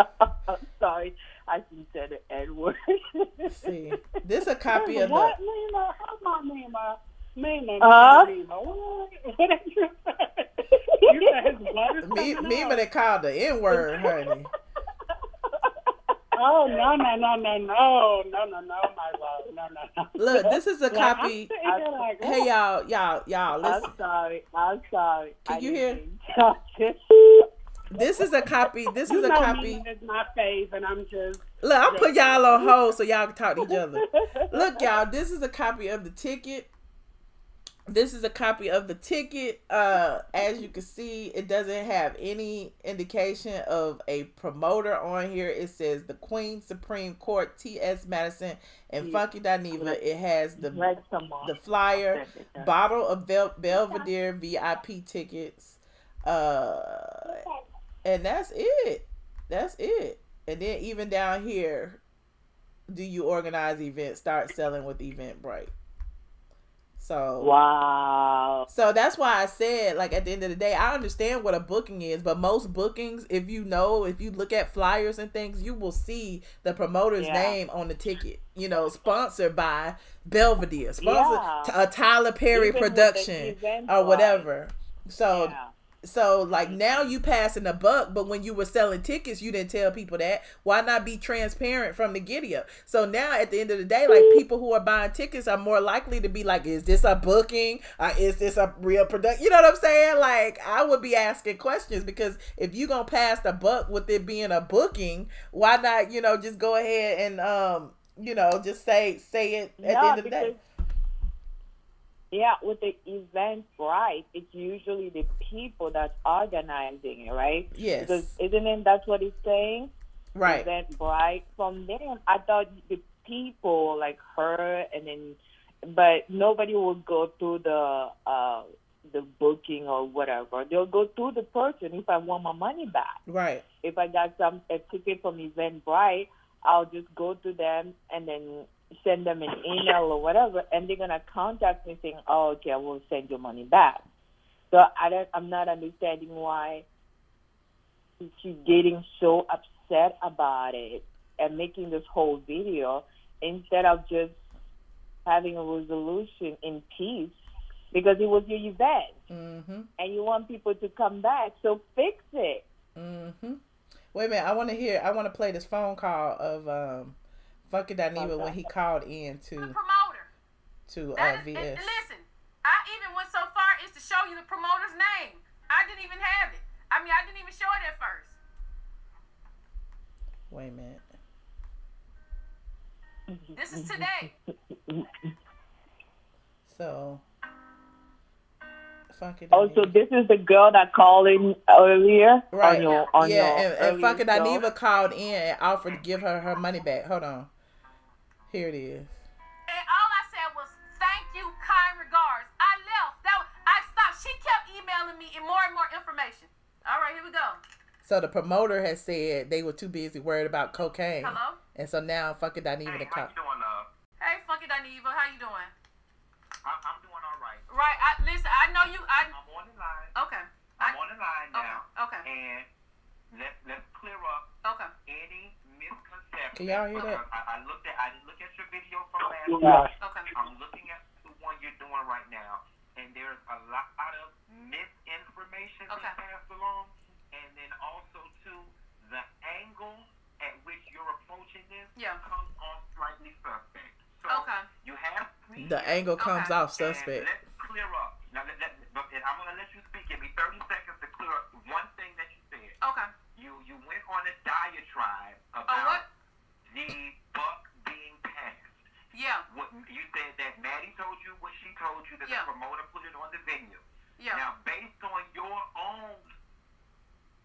I'm sorry, I just said the N-word. See, this a copy of what, the... Mima? How about Mima? Mima. What did you say? You said what is coming out? Mima that called the N-word, honey. Oh, no, my love. No. Look, this is a copy. Like, Hey, y'all, listen. I'm sorry. Can you hear? This is a copy. This you is a know copy. Me, it's my fave, and I'm just... Look, I'll put y'all on hold so y'all can talk to each other. Look, y'all, this is a copy of the ticket. This is a copy of the ticket. As you can see, it doesn't have any indication of a promoter on here. It says the Queen Supreme Court, T.S. Madison, and Funky Dineva. It has the flyer, bottle of Belvedere VIP tickets, and that's it. That's it. And then even down here, do you organize events? Start selling with Eventbrite. So wow. So that's why I said, like, at the end of the day, I understand what a booking is, but most bookings, if you look at flyers and things, you will see the promoter's name on the ticket. You know, sponsored by Belvedere, sponsored a Tyler Perry Even production or whatever. So. So, like, now you passing a buck, but when you were selling tickets, you didn't tell people that. Why not be transparent from the giddy up? So now, at the end of the day, like, people who are buying tickets are more likely to be like, is this a booking? Is this a real production? You know what I'm saying? Like, I would be asking questions, because if you're going to pass the buck with it being a booking, why not, just go ahead and, just say it at the end of the day? Yeah, with the Eventbrite, it's usually the people that's organizing it, right? Yes. Because isn't that's what it's saying? Right. Eventbrite. From them, I thought the people like her, but nobody will go through the booking or whatever. They'll go through the person if I want my money back. Right. If I got a ticket from Eventbrite, I'll just go to them and then send them an email or whatever, and they're gonna contact me saying, "Oh, okay, I will send your money back." So I'm not understanding why she's getting so upset about it and making this whole video instead of just having a resolution in peace, because it was your event and you want people to come back. So fix it. Wait a minute, I want to play this phone call of Funky Dineva when he called in to the promoter. VS. Listen, I even went so far as to show you the promoter's name. I didn't even have it. I didn't even show it at first. Wait a minute. This is today. So, Funky Dineva. Oh, so this is the girl that called in earlier? Right. And Funky Dineva called in and offered to give her money back. Hold on. Here it is. And all I said was, "Thank you, kind regards." I left. I stopped. She kept emailing me and more information. All right, here we go. So the promoter has said they were too busy worried about cocaine. Hello? And so now Funky Dineva Hey, how you doing, love? Hey, Funky Dineva, how you doing? I'm doing all right. Right. Listen, I know you. I'm on the line. Okay. I'm on the line now. Okay. And let's clear up any misconception. Can y'all hear that? I didn't look at your video from last Yeah. week. Okay. I'm looking at the one you're doing right now, and there's a lot of misinformation being passed along, and then also too, the angle at which you're approaching this comes off slightly suspect. So you have the angle comes off suspect. Let's clear up. Now, I'm going to let you speak. Give me 30 seconds to clear up one thing that you said. Okay. You went on a diatribe about the buck being passed. Yeah. You said that Maddie told you what she told you, that the promoter put it on the venue. Yeah. Now, based on your own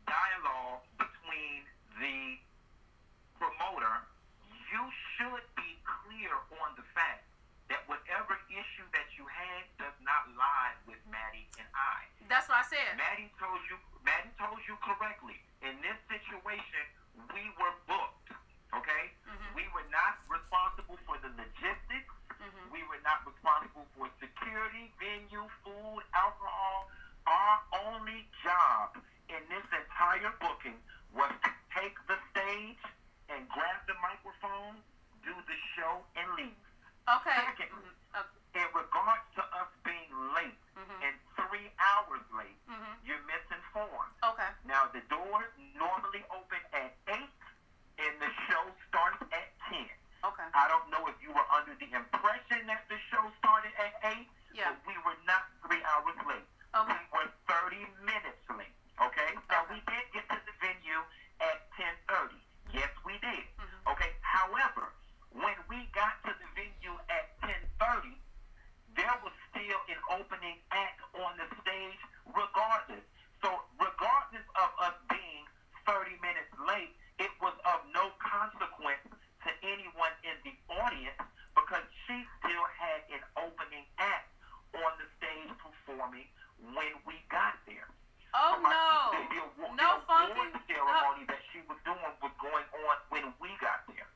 dialogue between the promoter, you should be clear on the fact that whatever issue that you had does not lie with Maddie and I. That's what I said. Maddie told you correctly. In this situation, we were booked, okay? We were not responsible for the logistics. We were not responsible for security, venue, food, alcohol. Our only job in this entire booking was to take the stage and grab the microphone, do the show, and leave. Okay. Secondly, in regards to us being late and 3 hours late, you're misinformed. Okay. Now, the doors normally open at 8, and the show starts at 10. Okay. I don't know if you were under the impression that the show started at 8, but we were not 3 hours late. Okay. We were 30 minutes late, okay? Now, we did get to the venue at 10:30. Yes, we did. Okay. However, when we got to the venue at 10:30, there was still an opening act on the stage regardless. So regardless of us being 30 minutes late, it was of no consequence to anyone in the audience because she still had an opening act on the stage performing when we got there. Oh, no. No, Funky. The ceremony that she was doing was going on when we got there.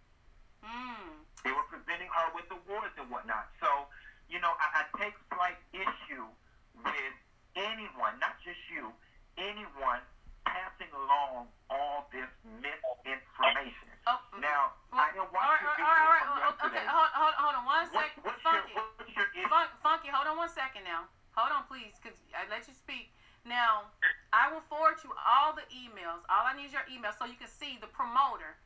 They were presenting her with awards and whatnot. So, I take slight issue with anyone, not just you, anyone passing along all this misinformation. Now, I didn't watch your video from yesterday. Okay, hold on one second. Funky. What's your issue? Funky, hold on 1 second now. Hold on, please, because I let you speak. Now, I will forward you all the emails. All I need is your email so you can see the promoter.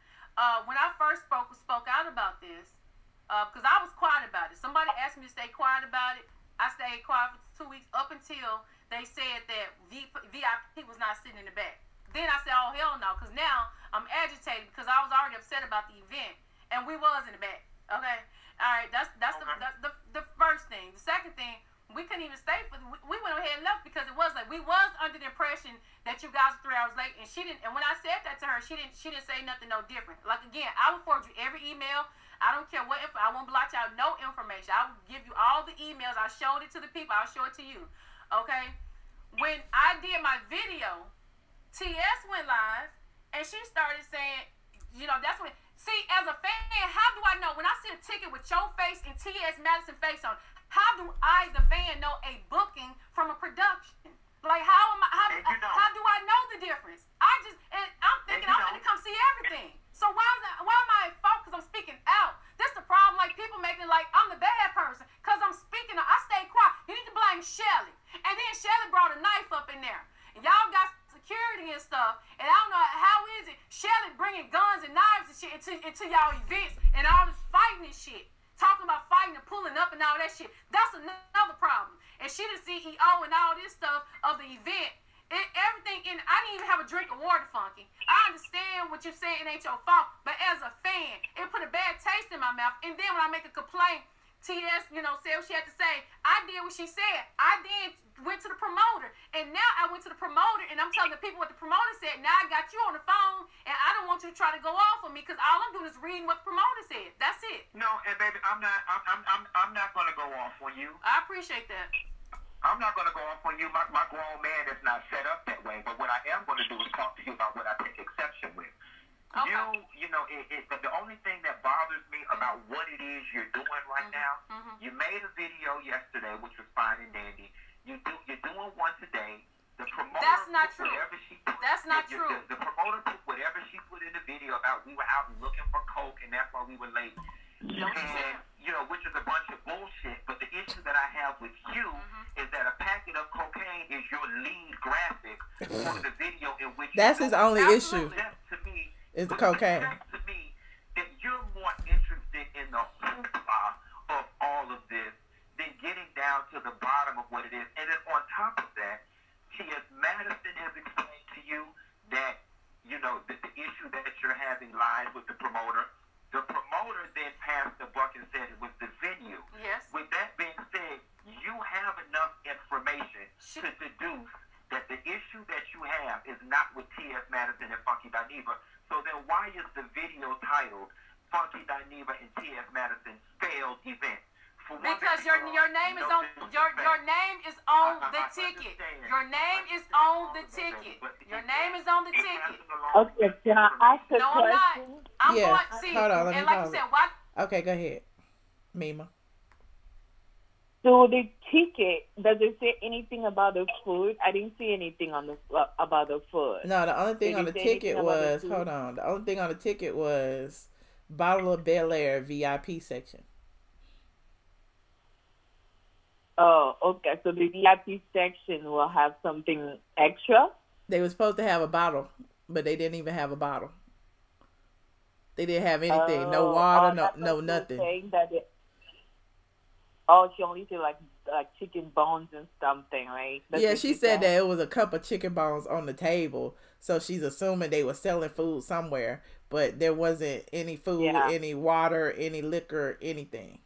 When I first spoke out about this, because I was quiet about it. Somebody asked me to stay quiet about it. I stayed quiet for 2 weeks up until they said that VIP was not sitting in the back. Then I said, oh, hell no, because now I'm agitated because I was already upset about the event, and we was in the back. Okay? All right, that's the first thing. The second thing, we couldn't even stay we went ahead and left because it was like we was under the impression that you guys were 3 hours late, and she didn't. And when I said that to her, she didn't say nothing no different. Like again, I will forward you every email. I don't care what I won't blot out no information. I will give you all the emails. I showed it to the people. I'll show it to you. Okay? When I did my video, TS went live, and she started saying, that's when. See, as a fan, how do I know when I see a ticket with your face and TS Madison face on? How do I, the fan, know a booking from a production? Like, how do I know the difference? I'm thinking I'm going to come see everything. So why am I at fault because I'm speaking out? This the problem, like people making like I'm the bad person because I'm speaking out. I stay quiet. You need to blame Shelly. And then Shelly brought a knife up in there. And y'all got security and stuff. And I don't know, how is it Shelly bringing guns and knives and shit into y'all events and all this fighting and shit? Talking about fighting and pulling up and all that shit. That's another problem. And she the CEO and all this stuff of the event. Everything I didn't even have a drink of water, Funky. I understand what you're saying, it ain't your fault. But as a fan, it put a bad taste in my mouth. And then when I make a complaint, TS, said what she had to say. I did what she said. I then went to the promoter. And now I went to the promoter and I'm telling the people what the promoter said. Now I got you on the phone and I don't want you to try to go off on me because all I'm doing is reading what the promoter said. That's it. No, and baby, I'm not gonna go off on you. I appreciate that. I'm not gonna go off on you. My grown man is not set up that way. But what I am gonna do is talk to you about what I take exception with. Okay. The only thing that bothers me about what it is you're doing right now, you made a video yesterday, which was fine and dandy. You're doing one today. The promoter That's not put true. whatever she put. That's not true. The promoter put whatever she put in the video about we were out looking for coke and that's why we were late. And which is a bunch of bullshit. But the issue that I have with you is that a packet of on the video in which that's his only issue. Suggests to me, is the cocaine. Suggests to me that you're more interested in the hoopla of all of this than getting down to the bottom of what it is. And then on top of that, T.S. Madison has explained to you that, you know, the issue that you're having lies with the promoter. The promoter then passed the buck and said it was the venue. Yes. With that being said, you have enough information to deduce that the issue that you have is not with T.S. Madison and Funky Dineva. So then why is the video titled Funky Dineva and T.S. Madison Failed Event? Because your name is on your name is on the ticket. Your name is on the ticket. Your name is on the ticket. Okay, can I ask a No, question? I'm not. I'm Yeah. going see. Hold on, let me And like pause you it. said, why? Okay, go ahead, Mima. So the ticket, does it say anything about the food? I didn't see anything on the about the food. No, the only thing Did on he the say ticket anything about the was food? hold on. The only thing on the ticket was Bottle of Bel Air VIP section. Oh, okay. So the VIP section will have something extra? They were supposed to have a bottle, but they didn't even have a bottle. They didn't have anything. No water, that's what no she was nothing. saying that she only did like chicken bones and something, right? That's Yeah, what she said that it was a couple of chicken bones on the table, so she's assuming they were selling food somewhere, but there wasn't any food, Yeah. any water, any liquor, anything.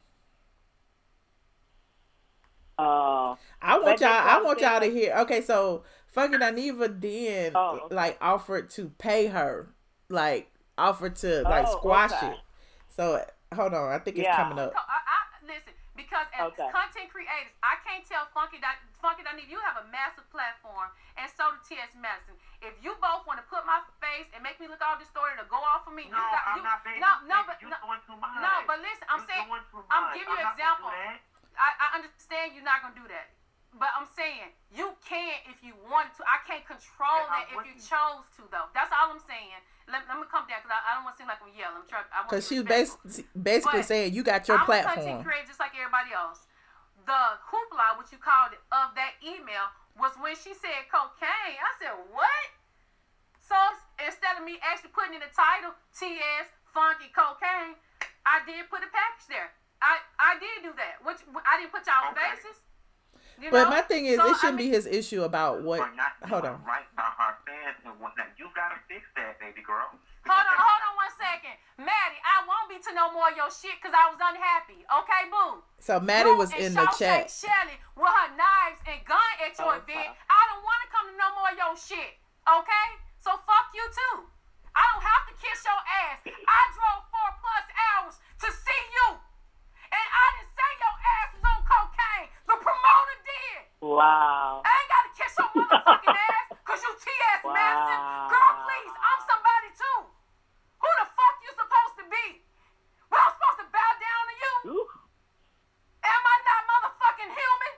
Oh. I want But that's y'all. I what I'm want y'all to saying, hear. Okay, so fucking Dineva then Oh, okay. like offered to pay her, like offered to like squash okay. it. So hold on, I think it's Yeah. coming up. Listen, because as Okay. content creators, I can't tell Funky Dineva, you have a massive platform, and so do T.S. Madison. If you both want to put my face and make me look all distorted or go off of me, No, I'm not being. but You're doing too much. no, but listen, I'm saying, doing too I'm much. giving you I'm an example. not gonna do that. I understand you're not gonna do that, but I'm saying you can if you wanted to. I can't control Yeah, that if you chose to, though. That's all I'm saying. Let me come down because I don't want to seem like I'm yelling. Because she was basically But saying you got your I'm a platform. content creator just like everybody else. The hoopla, what you called it, of that email was when she said cocaine. I said, what? So instead of me actually putting in the title, T.S. Funky Cocaine, I did put a package there. I did do that. Which I didn't put y'all faces. You But know? my thing is, So, it shouldn't I mean, be his issue about what. For not Hold doing on. right by our fans and whatnot. You gotta fix that, baby girl. Hold on 1 second. Maddie, I won't be to no more of your shit because I was unhappy. Okay, boo? So Maddie was You in and the Shawshank chat. Shelly with her knives and gun at your Okay. event. I don't want to come to no more of your shit. Okay? So fuck you too. I don't have to kiss your ass. I drove 4+ hours to see you. And I didn't say your ass was on cocaine. The promoter did. Wow. I ain't got to kiss your motherfucking ass because you T.S. Wow. Madison. Girl, please, I'm somebody too. Who the fuck you supposed to be? Well, I'm supposed to bow down to you? Ooh. Am I not motherfucking human?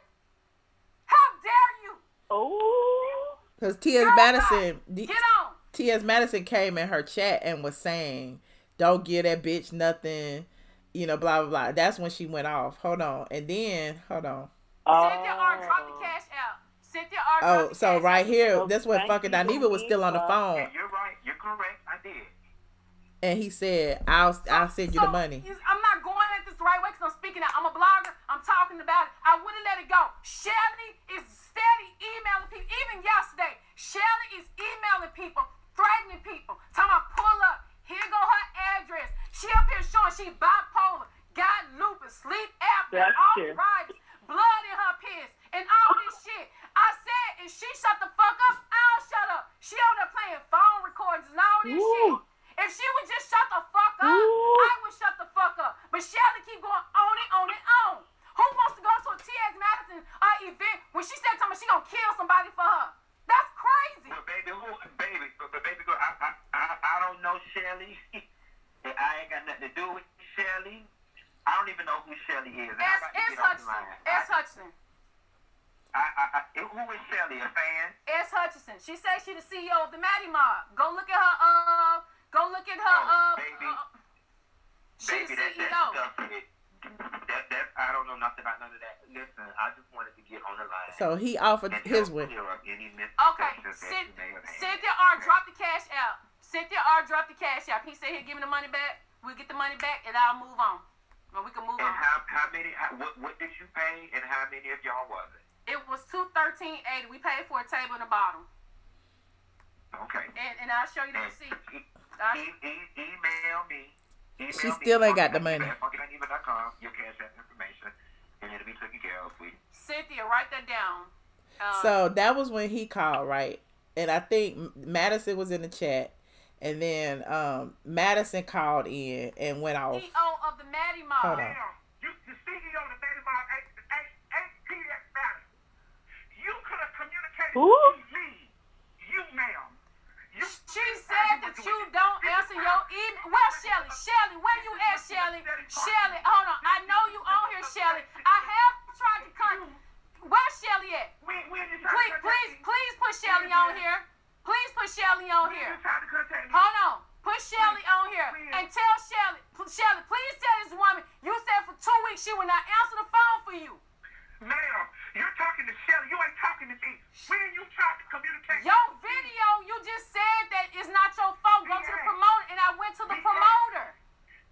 How dare you? Oh. Because T.S. Girl, Madison, Get on. T.S. Madison came in her chat and was saying, "Don't give that bitch nothing," you know, blah blah blah. That's when she went off. Hold on, and then hold on. Cynthia R. Drop the cash out. Cynthia R. Oh, Drop the so cash right out. here, So that's when thank fucking you, Dineva was still on the Dineva. phone, Yeah, you're right. You're correct. I did. and he said, "I'll send you the money." I'm not going at this the right way because I'm speaking out. I'm a blogger. I'm talking about it. I wouldn't let it go. Shelly is steady emailing people. Even yesterday, Shelly is emailing people, threatening people, talking about pull up. Here go her address. She up here showing she bipolar, got lupus, sleep apnea, That's true. arthritis, blood in her piss, and all this shit. I said, if she shut the fuck up, I'll shut up. She over there playing phone recordings and all this shit. If she would just shut the fuck up, I would shut the fuck up. But Shelly keep going on it, on it, on. Who wants to go to a T.S. Madison event when she said to me she gonna kill somebody for her? That's crazy. But baby, baby girl, I don't know Shelly. I ain't got nothing to do with Shelly. I don't even know who Shelly is. S. Hutchinson. S. Hutchinson. Who is Shelly? A fan? S. Hutchinson. She says she the CEO of the Maddie Mob. Go look at her. Go look at her. Baby. She Baby, the that CEO. stuff. That I don't know know nothing about none of that. Listen, I just wanted to get on the line. So he offered his way. Okay, Cynthia R, drop the cash out. Cynthia R, drop the cash out. He said he'll give me the money back. We'll get the money back, and I'll move on. Well, we can move on. And how many? What did you pay, and how many of y'all was it? It was $213.80. We paid for a table and a bottle. Okay. And I'll show you the receipt. Email me. She still ain't got the money. FunkyDineva.com, your cash app information, and it'll be taken care of, sweetie. Cynthia, write that down. So that was when he called, right? And I think Madison was in the chat. And then Madison called in and went off. CEO of the Maddie Mall. Hold on. The CEO of the Maddie Mall ain't TS Madison. You could have communicated with me. You, ma'am. She said that you don't answer your email. Where's Shelly? Shelly, where you at, Shelly? Shelly, hold on. I know you on here, Shelly. I have tried to contact. Where's Shelly at? Please put Shelly on here. Please put Shelly on here. Hold on. Put Shelly on here. And tell Shelly, please tell this woman, you said for 2 weeks she would not answer the phone for you. Ma'am, you're talking to Shelly. You ain't talking to me. When you try to communicate. Your video, you just said that it's not your fault. Go to the promoter, and I went to the promoter.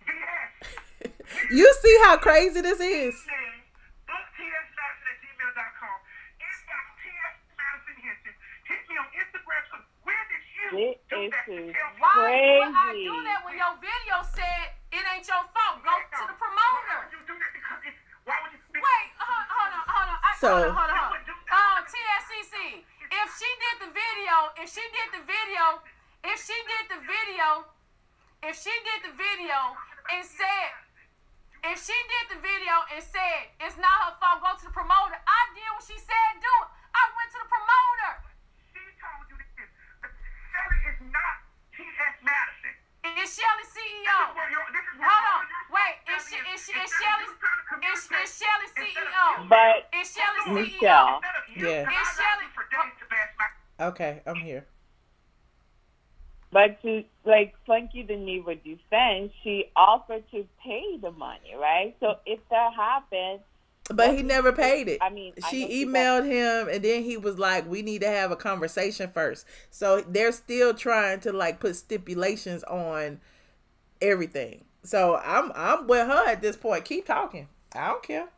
Yes. You see how crazy this is? Book tsmadison@gmail.com. Inbox TS Madison Hinton. Hit me on Instagram. When did you do that to tell me? Why would I do that when your video said it ain't your fault? Go to the promoter. You do that because why would you? Wait, hold on. So- Hold on. TSCC. If she did the video and said it's not her fault, go to the promoter. I did what she said do. I went to the promoter. She told you this. Shelly is not T.S. Madison. Is Shelly CEO? Hold on. Wait. Is Shelly CEO? But Is Shelly CEO? Michelle, Yeah. Is Shelly? Okay, I'm here. but to like Funky Dineva defense, she offered to pay the money, right? So if that happened, But he never paid it. I mean, I she guess he emailed him, and then he was like, "We need to have a conversation first." So they're still trying to like put stipulations on everything. So I'm with her at this point. Keep talking. I don't care.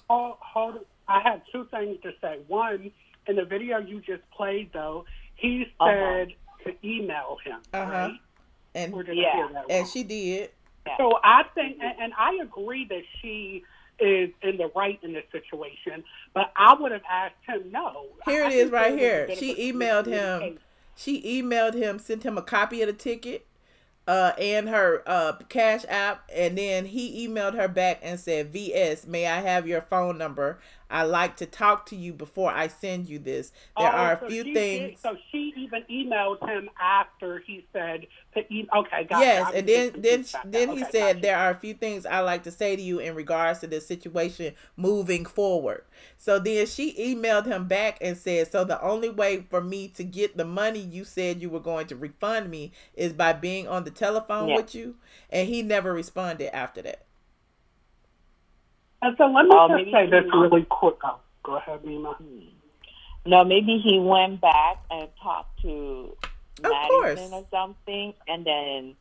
Hold on. I have two things to say. One, in the video you just played, though, he said to email him, right? And Or did I hear that wrong? and she did. So I think, and I agree that she is in the right in this situation, but I would have asked him no. Here I it is think right there was here. a bit She of a emailed him. miscommunication. She emailed him, sent him a copy of the ticket, and her Cash App, and then he emailed her back and said, "VS, may I have your phone number? I like to talk to you before I send you this. There are a few things." So she even emailed him after he said to okay, gotcha. Yes, I'm and just then confused about that. he Okay, said, gotcha. "There are a few things I like to say to you in regards to this situation moving forward." So then she emailed him back and said, "So the only way for me to get the money you said you were going to refund me is by being on the telephone with you?" And he never responded after that. And so let me just say this really quick. Oh, go ahead, Nima. no, maybe he went back and talked to Madison or something, and then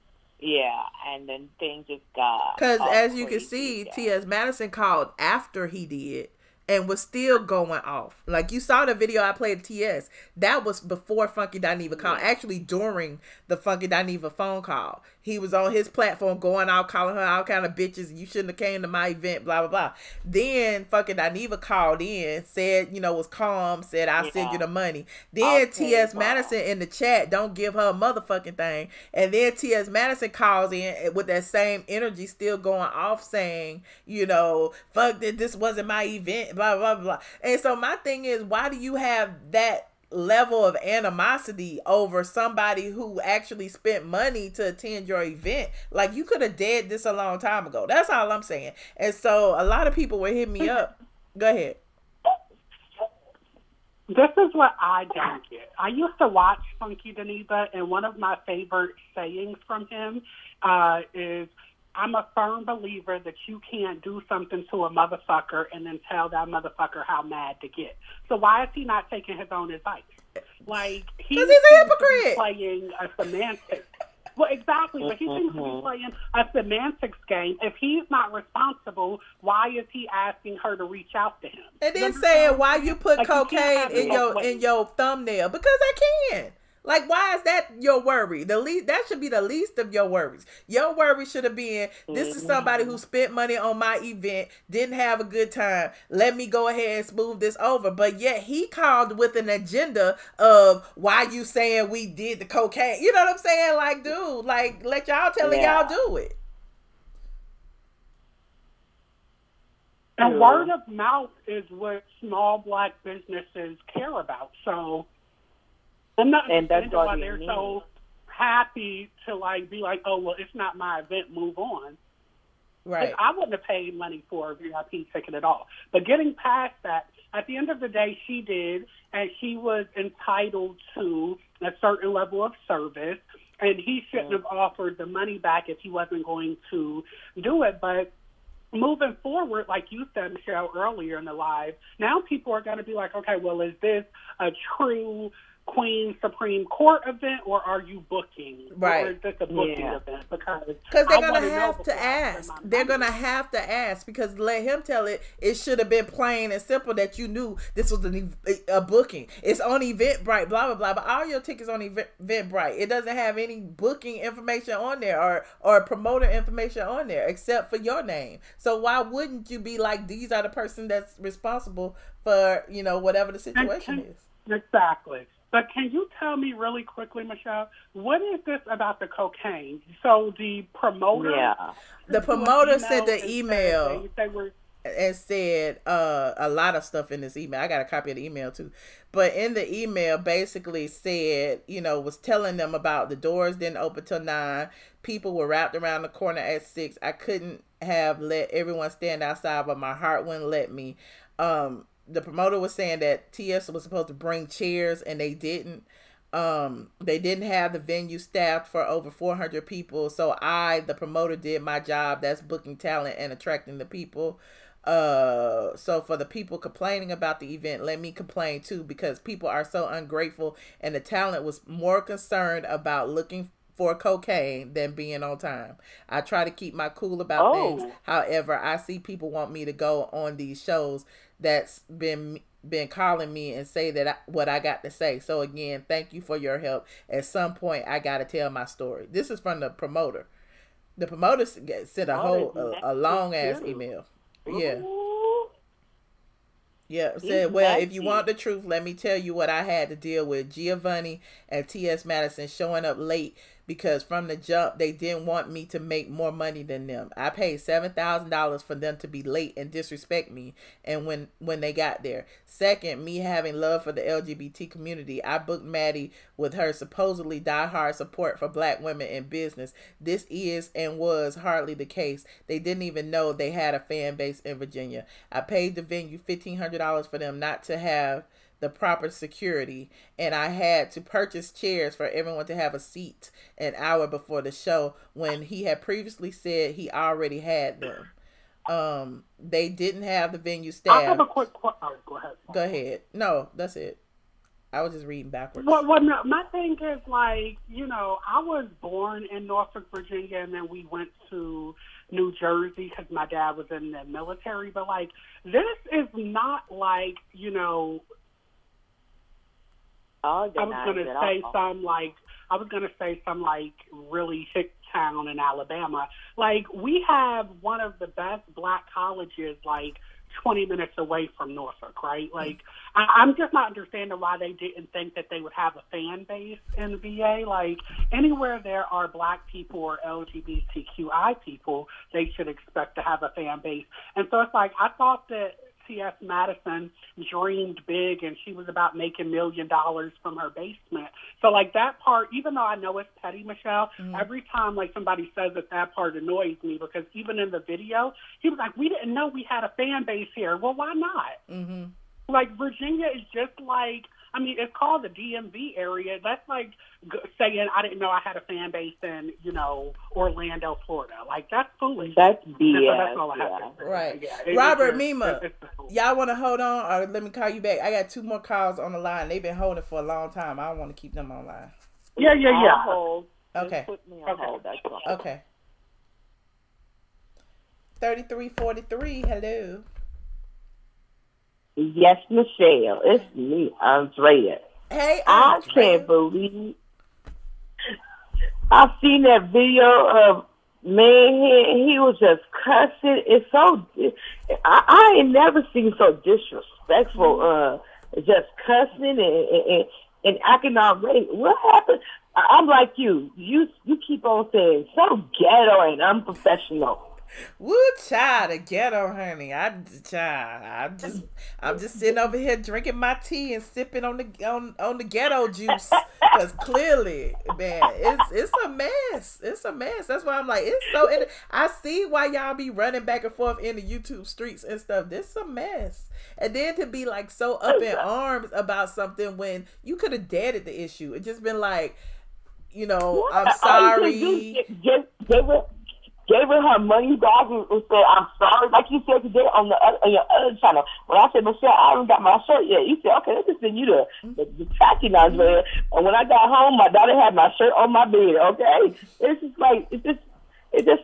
and then things just got. Because all as you can crazy see, again. T.S. Madison called after he did and was still going off. Like you saw the video I played T.S. That was before Funky Dineva called. Actually, during the Funky Dineva phone call, he was on his platform going out, calling her all kind of bitches. You shouldn't have came to my event, blah, blah, blah. Then Funky Dineva called in, said, was calm, said, "I'll send you the money." Then T.S. Madison in the chat, don't give her a motherfucking thing. And then T.S. Madison calls in with that same energy, still going off, saying, "Fuck that, this wasn't my event, blah, blah, blah." And so my thing is, why do you have that level of animosity over somebody who actually spent money to attend your event? Like, you could have did this a long time ago. That's all I'm saying. And so a lot of people were hitting me up. Go ahead. This is what I don't get. I used to watch Funky Dineva, and one of my favorite sayings from him is, I'm a firm believer that you can't do something to a motherfucker and then tell that motherfucker how mad to get. So why is he not taking his own advice? Like, because he's a hypocrite. Playing a semantics. Well, exactly, but he seems to be playing a semantics game. If he's not responsible, why is he asking her to reach out to him? And then saying why you put cocaine in your thumbnail? Because I can. Like, why is that your worry? That should be the least of your worries. Your worry should have been, this is somebody who spent money on my event, didn't have a good time. Let me go ahead and smooth this over. But yet he called with an agenda of why you saying we did the cocaine. You know what I'm saying? Like, dude, like, let y'all telling y'all do it. And word of mouth is what small black businesses care about. So I'm not understanding why they're so happy to like be like, oh, well, it's not my event, move on. Right. I wouldn't have paid money for a VIP ticket at all. But getting past that, at the end of the day, she did, and she was entitled to a certain level of service, and he shouldn't have offered the money back if he wasn't going to do it. But moving forward, like you said, Michelle, earlier in the live, now people are going to be like, okay, well, is this a true Queen Supreme Court event, or are you booking? Right. Or is this a booking event? Because they're going to have to ask. They're going to have to ask, because let him tell it should have been plain and simple that you knew this was a booking. It's on Eventbrite, blah, blah, blah. But all your tickets on Eventbrite. It doesn't have any booking information on there or promoter information on there except for your name. So why wouldn't you be like, these are the person that's responsible for, whatever the situation is? Exactly. But can you tell me really quickly, Michelle, what is this about the cocaine? So the promoter... The promoter sent the email and said a lot of stuff in this email. I got a copy of the email too. But in the email basically said, was telling them about the doors didn't open till 9. People were wrapped around the corner at 6. I couldn't have let everyone stand outside, but my heart wouldn't let me. The promoter was saying that TS was supposed to bring chairs and they didn't. They didn't have the venue staffed for over 400 people. So the promoter, did my job. That's booking talent and attracting the people. So for the people complaining about the event, let me complain too, because people are so ungrateful, and the talent was more concerned about looking for cocaine than being on time. I try to keep my cool about things. However, I see people want me to go on these shows that's been calling me and say that what I got to say. So again, thank you for your help. At some point, I got to tell my story. This is from the promoter. The promoter sent a long ass email. Yeah. Yeah, said, well, if you want the truth, let me tell you what I had to deal with. Giovanni and T.S. Madison showing up late because from the jump, they didn't want me to make more money than them. I paid $7,000 for them to be late and disrespect me and when they got there. Second, me having love for the LGBT community, I booked Maddie with her supposedly diehard support for black women in business. This is and was hardly the case. They didn't even know they had a fan base in Virginia. I paid the venue $1,500 for them not to have the proper security, and I had to purchase chairs for everyone to have a seat an hour before the show when he had previously said he already had them. They didn't have the venue staff. I have a quick question. Oh, go ahead. Go ahead. No, that's it. I was just reading backwards. Well, no, my thing is, like, I was born in Norfolk, Virginia, and then we went to New Jersey because my dad was in the military. But, like, this is not like, I was gonna say some really hick town in Alabama. Like, we have one of the best black colleges 20 minutes away from Norfolk, right? Like, I'm just not understanding why they didn't think that they would have a fan base in VA. Like, anywhere there are black people or LGBTQI people, they should expect to have a fan base. And so it's like, I thought that T.S. Madison dreamed big and she was about making $1 million from her basement. So that part, even though I know it's petty, Michelle, every time somebody says that part annoys me, because even in the video, he was like, we didn't know we had a fan base here. Well, why not? Virginia is just I mean, it's called the DMV area. That's like saying I didn't know I had a fan base in, Orlando, Florida. Like, that's foolish. That's BS. That's all I have to say. Right. Yeah, Robert Mima, y'all want to hold on or let me call you back? I got 2 more calls on the line. They've been holding for a long time. I don't want to keep them online. Yeah. I'll hold. Okay. Just put me on hold. That's all. Okay. 3343, hello. Yes, Michelle. It's me, Andrea. Hey, I Andrea. can't believe I've seen that video of man. He was just cussing. It's so. I ain't never seen so disrespectful. Just cussing and acting outrageous. What happened? I'm like you. You keep on saying so ghetto and unprofessional. Woo, child, the ghetto, honey. I'm just sitting over here drinking my tea and sipping on the ghetto juice. Because clearly, man, it's a mess. It's a mess. That's why I'm like, it's so. I see why y'all be running back and forth in the YouTube streets and stuff. This is a mess. And then to be like so up in arms about something when you could have deaded the issue. It just been like, I'm sorry. Gave her her money back and said, I'm sorry. Like you said today on your other channel. When I said, Michelle, I haven't got my shirt yet. You said, okay, let's just send you the tracking Andrea. And when I got home, my daughter had my shirt on my bed, okay? It's just like, it's just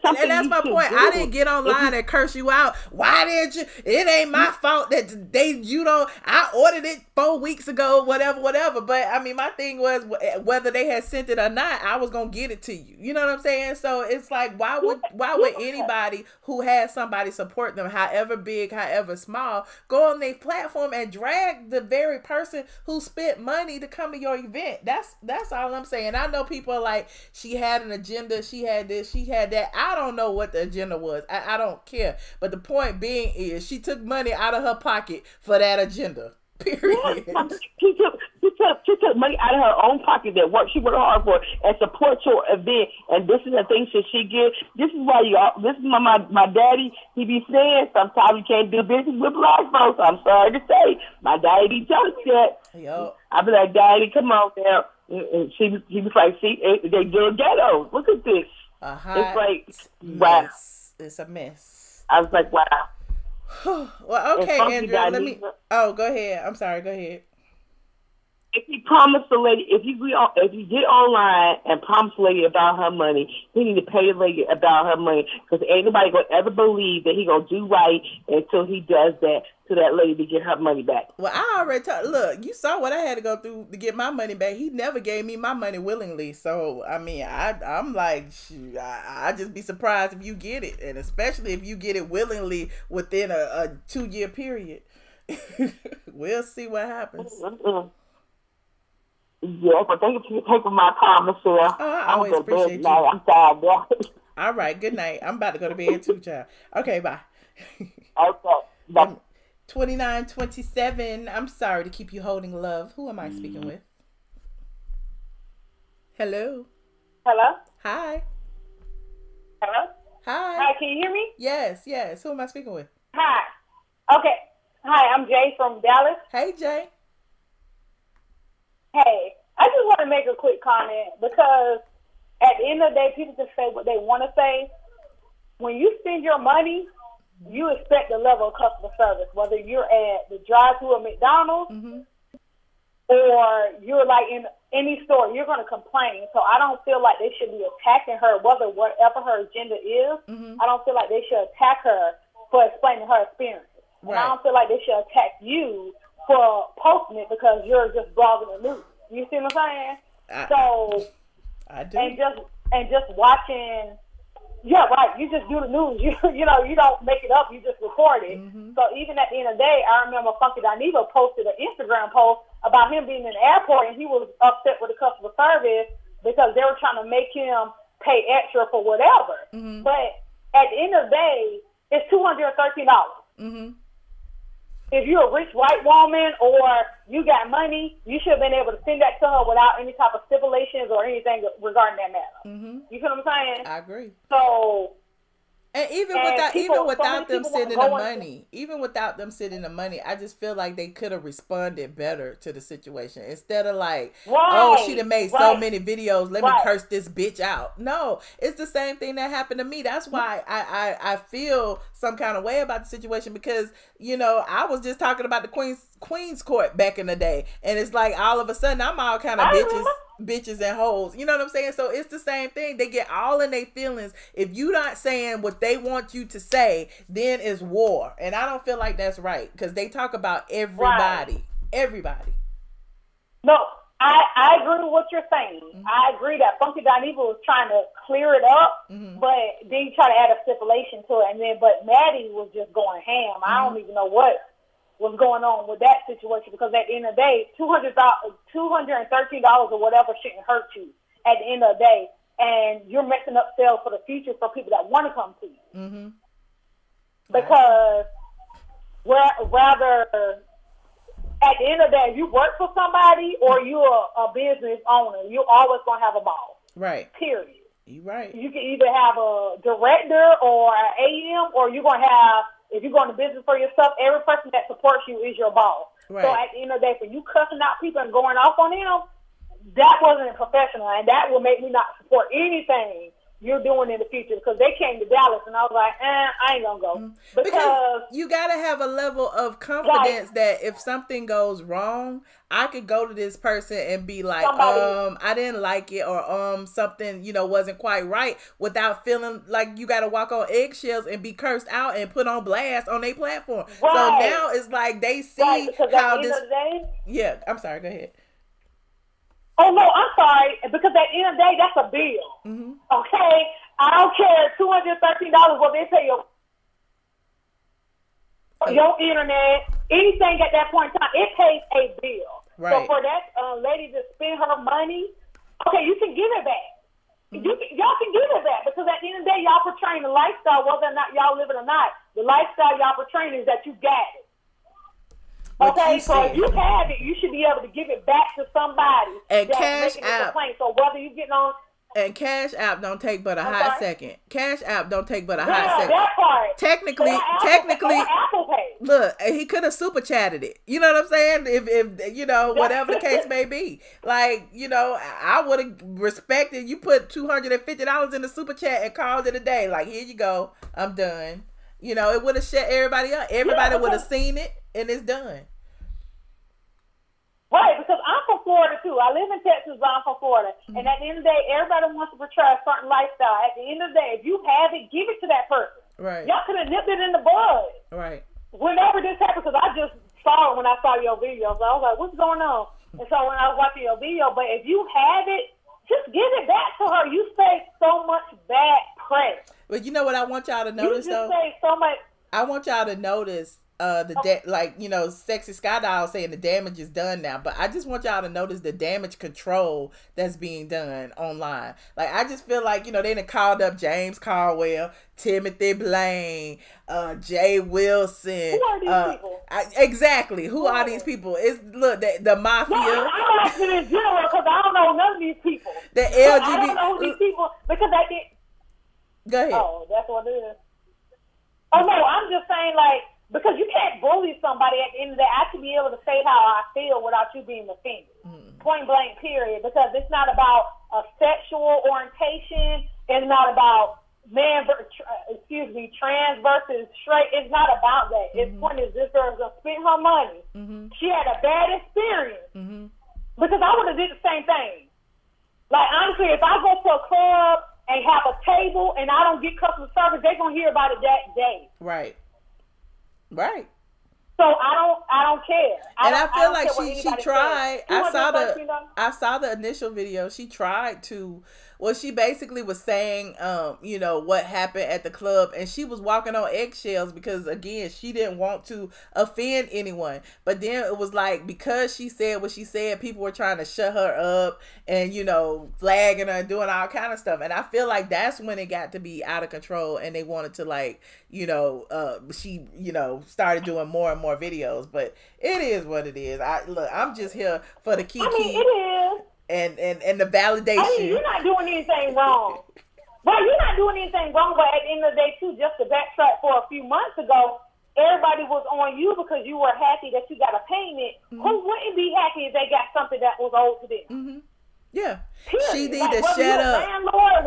something. And that's my point. I didn't get online and curse you out. Why did you? It ain't my fault that I ordered it 4 weeks ago, whatever. But I mean, my thing was whether they had sent it or not, I was going to get it to you. You know what I'm saying? So it's like, why would anybody who has somebody support them, however big, however small, go on their platform and drag the very person who spent money to come to your event? That's all I'm saying. I know people are like, she had an agenda, she had this, she had that. I don't know what the agenda was. I don't care. But the point being is she took money out of her pocket for that agenda. Period. She took money out of her own pocket that she worked hard for and support your event. And this is the thing that she get. This is why this is my daddy. He be saying sometimes you can't do business with black folks. I'm sorry to say, my daddy be telling me that. Yo. I be like, Daddy, come on now. And he was like, see, they do a ghetto. Look at this. It's like, wow. It's a mess. I was like, wow. Well, okay, Andrea, let me. Oh, go ahead. I'm sorry. Go ahead. If you promise the lady, if you get online and promise the lady about her money, you need to pay the lady about her money because ain't nobody gonna ever believe that he gonna do right until he does that to that lady to get her money back. Well, I already look, you saw what I had to go through to get my money back. He never gave me my money willingly, so I mean, I'm like, shoot, I just be surprised if you get it, and especially if you get it willingly within a 2-year period. We'll see what happens. Yeah, but thank you for taking my time, Michelle. Oh, I always appreciate you. I'm tired, boy. All right, good night. I'm about to go to bed too, child. Okay, bye. Okay, bye. 2927. I'm sorry to keep you holding, love. Who am I speaking with? Hello. Hello. Hi. Hello. Hi. Hi. Can you hear me? Yes. Who am I speaking with? Hi. Okay. Hi. I'm Jay from Dallas. Hey, Jay. Hey, I just want to make a quick comment because at the end of the day, people can say what they want to say. When you spend your money, you expect a level of customer service, whether you're at the drive-thru at McDonald's or you're like in any store, you're going to complain. So I don't feel like they should be attacking her, whatever her agenda is. I don't feel like they should attack her for explaining her experience. Right. And I don't feel like they should attack you for posting it because you're just blogging the news. You see what I'm saying? I do. And just watching, yeah, right. You just do the news. You don't make it up. You just record it. So even at the end of the day, I remember Funky Dineva posted an Instagram post about him being in the airport and he was upset with the customer service because they were trying to make him pay extra for whatever. But at the end of the day, it's $213. If you're a rich white woman or you got money, you should have been able to send that to her without any type of stipulations or anything regarding that matter. You feel what I'm saying? I agree. So And even without them sending the money, I just feel like they could have responded better to the situation instead of like, oh, she done made so many videos, let me curse this bitch out. No, it's the same thing that happened to me. That's why I feel some kind of way about the situation, because you know I was just talking about the Queen's Court back in the day, and it's like all of a sudden I'm all kind of bitches and hoes. You know what I'm saying? So it's the same thing. They get all in their feelings. If you not saying what they want you to say, then it's war. And I don't feel like that's right, because they talk about everybody. Everybody. No, I agree with what you're saying. Mm-hmm. I agree that Funky Dineva was trying to clear it up, but then you try to add a stipulation to it, but Maddie was just going ham. I don't even know what was going on with that situation, because at the end of the day, $213 or whatever shouldn't hurt you at the end of the day, and you're messing up sales for the future for people that want to come to you. Mm-hmm. Because rather, at the end of the day, if you work for somebody or you're a business owner, you're always going to have a boss. Right. Period. You're right. You can either have a director or an AM, or you're going to have, if you're going to business for yourself, every person that supports you is your boss. Right. So at the end of the day, for you cussing out people and going off on them, that wasn't professional, and that will make me not support anything you're doing in the future, because they came to Dallas and I was like, I ain't gonna go. Because you gotta have a level of confidence that if something goes wrong, I could go to this person and be like, I didn't like it, or something, you know, wasn't quite right, without feeling like you gotta walk on eggshells and be cursed out and put on blast on their platform. Right. So now it's like they see how this. Yeah, I'm sorry. Go ahead. Oh, no, I'm sorry, because at the end of the day, that's a bill. Mm-hmm. Okay? I don't care, $213 what they pay your internet, anything at that point in time, it pays a bill. Right. So for that lady to spend her money, okay, you can give it back. Mm-hmm. Y'all can give it back, because at the end of the day, y'all portraying the lifestyle, whether or not y'all live it or not. The lifestyle y'all portraying is that you got it. Okay, so if you have it, you should be able to give it back to somebody. And Cash App. So whether you getting on. And Cash App don't take but a hot second. Cash App don't take but a hot second. That part. Technically, Apple Pay. Look, he could have super chatted it. You know what I'm saying? If you know, whatever the case may be. Like, you know, I would have respected you put $250 in the super chat and called it a day. Like, here you go, I'm done. You know, it would have shut everybody up. Everybody would have seen it, and it's done. Right, because I'm from Florida, too. I live in Texas, but I'm from Florida. Mm-hmm. And at the end of the day, everybody wants to portray a certain lifestyle. At the end of the day, if you have it, give it to that person. Right. Y'all could have nipped it in the bud. Right. Whenever this happened, because I just saw it when I saw your video. So I was like, what's going on? And so when I was watching your video, but if you have it, just give it back to her. You say so much bad press. But you know what I want y'all to notice, though? You just say so much. I want y'all to notice like, you know, Sexy Sky Doll saying the damage is done now, but I just want y'all to notice the damage control that's being done online. Like, I just feel like, you know, they done called up James Caldwell, Timothy Blaine, Jay Wilson. Who are these people? Exactly. Who are these people? It's look, the mafia. No, I'm asking in general, because I don't know none of these people. The LGBT. I don't know who these people, because I did. Go ahead. Oh, that's what it is. Oh, no, I'm just saying, like, because you can't bully somebody at the end of the day. I should be able to say how I feel without you being offended. Point blank, period. Because it's not about a sexual orientation. It's not about trans versus straight. It's not about that. Its point is this girl's going to spend her money. She had a bad experience. Because I would have did the same thing. Like, honestly, if I go to a club and have a table and I don't get customer service, they're going to hear about it that day. Right. Right. So I don't care. I feel like she tried. I saw the initial video. She tried to. Well, she basically was saying, you know, what happened at the club, and she was walking on eggshells because, again, she didn't want to offend anyone. But then it was like, because she said what she said, people were trying to shut her up and, you know, flagging her and doing all kind of stuff. And I feel like that's when it got to be out of control, and they wanted to, like, you know, she, you know, started doing more and more videos. But it is what it is. I'm just here for the kiki. I mean, it is. And the validation. I mean, you're not doing anything wrong. Well, you're not doing anything wrong, but at the end of the day, too, just to backtrack for a few months ago, everybody was on you because you were happy that you got a payment. Mm-hmm. Who wouldn't be happy if they got something that was owed to them? Mm-hmm. Yeah. Period. She need to shut up. Landlord,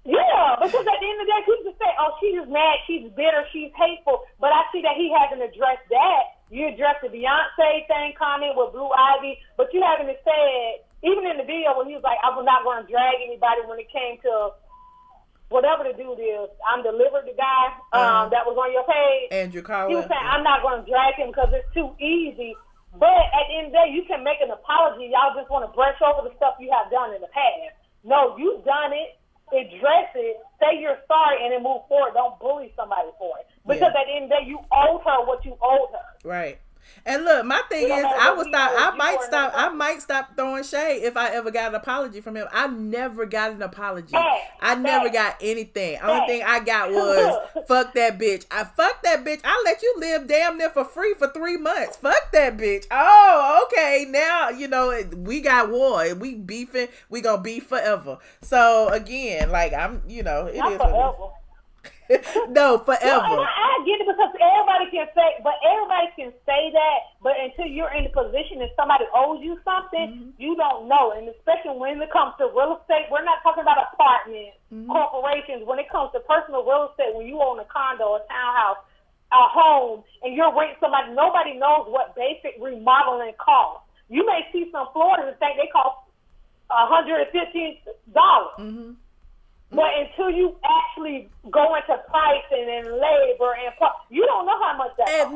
yeah, because at the end of the day, people just say, oh, she's mad, she's bitter, she's hateful. But I see that he hasn't addressed that. You addressed the Beyonce thing comment with Blue Ivy, but you haven't said, even in the video when he was like, I was not going to drag anybody when it came to whatever the dude is. I'm Delivered, the guy that was on your page. Andrew Carwell. He was saying, I'm not going to drag him because it's too easy. But at the end of the day, you can make an apology. Y'all just want to brush over the stuff you have done in the past. No, you've done it. Address it. Say you're sorry and then move forward. Don't bully somebody for it. Because at the end of the day, you owed her what you owed her. Right. And look, my thing is, I might stop throwing shade if I ever got an apology from him. I never got an apology. I never got anything. Only thing I got was fuck that bitch. I let you live damn near for free for 3 months. Fuck that bitch. Oh, okay. Now we got war. We beefing. We gonna beef forever. So again, like it is forever. what it is. No, forever. Well, I get it because everybody can say that, but until you're in the position and somebody owes you something, you don't know. And especially when it comes to real estate, we're not talking about apartments, corporations. When it comes to personal real estate, when you own a condo, a townhouse, a home, and you're renting somebody, nobody knows what basic remodeling costs. You may see some floors and think they cost $115. But until you actually go into pricing and labor and you don't know how much that costs.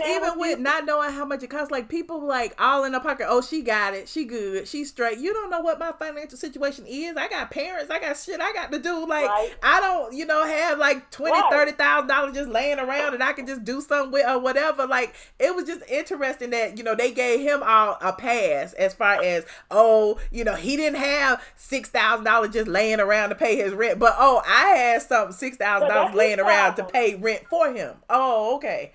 Even with not knowing how much it costs, like people like all in the pocket. Oh, she got it. She good. She straight. You don't know what my financial situation is. I got parents. I got shit I got to do. Like I don't, have like $20,000-$30,000 just laying around and I can just do something with or whatever. Like it was just interesting that they gave him a pass as far as he didn't have $6,000 just laying around to pay his rent, but I had something $6,000 laying around to pay rent for him. Oh, okay.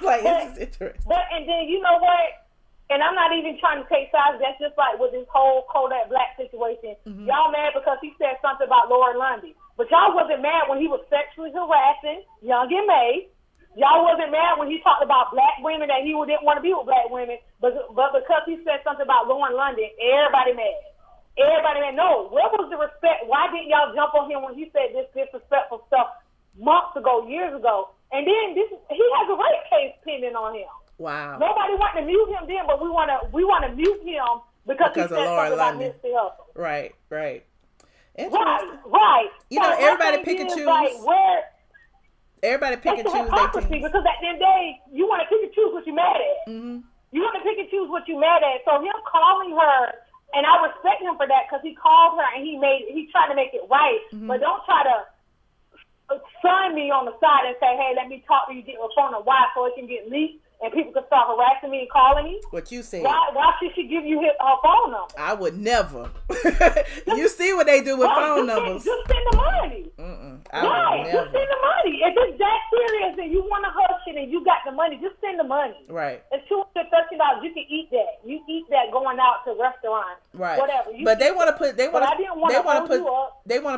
Like it's interesting. But and then you know what? And I'm not even trying to take sides. That's just like with this whole Kodak Black situation. Y'all mad because he said something about Lauren Lundy, but y'all wasn't mad when he was sexually harassing Young and May. Y'all wasn't mad when he talked about black women that he didn't want to be with black women, but because he said something about Lauren Lundy, everybody mad. Everybody may know. Where was the respect? Why didn't y'all jump on him when he said this disrespectful stuff months ago, years ago? And then he has a rape case pending on him. Wow. Nobody wanted to mute him then, but we want to mute him because he said something about Missy Hustle. Right. Right. Everybody pick and choose. Everybody pick and choose their team. Because at the end of the day, you want to pick and choose what you're mad at. You want to pick and choose what you're mad at. So him calling her. And I respect him for that because he called her and he tried to make it right. But don't try to sign me on the side and say, hey, let me talk to you, get your phone and why so it can get leaked and people can start harassing me and calling me. What you said. Why should she give you her phone number? I would never. You see what they do with phone numbers. Just send the money. I would never. Just send the money. If it's that serious and you want to hush it and you got the money, just send the money. Right. It's $213. You can eat that. You eat that going out to restaurants. Right. Whatever. But they want to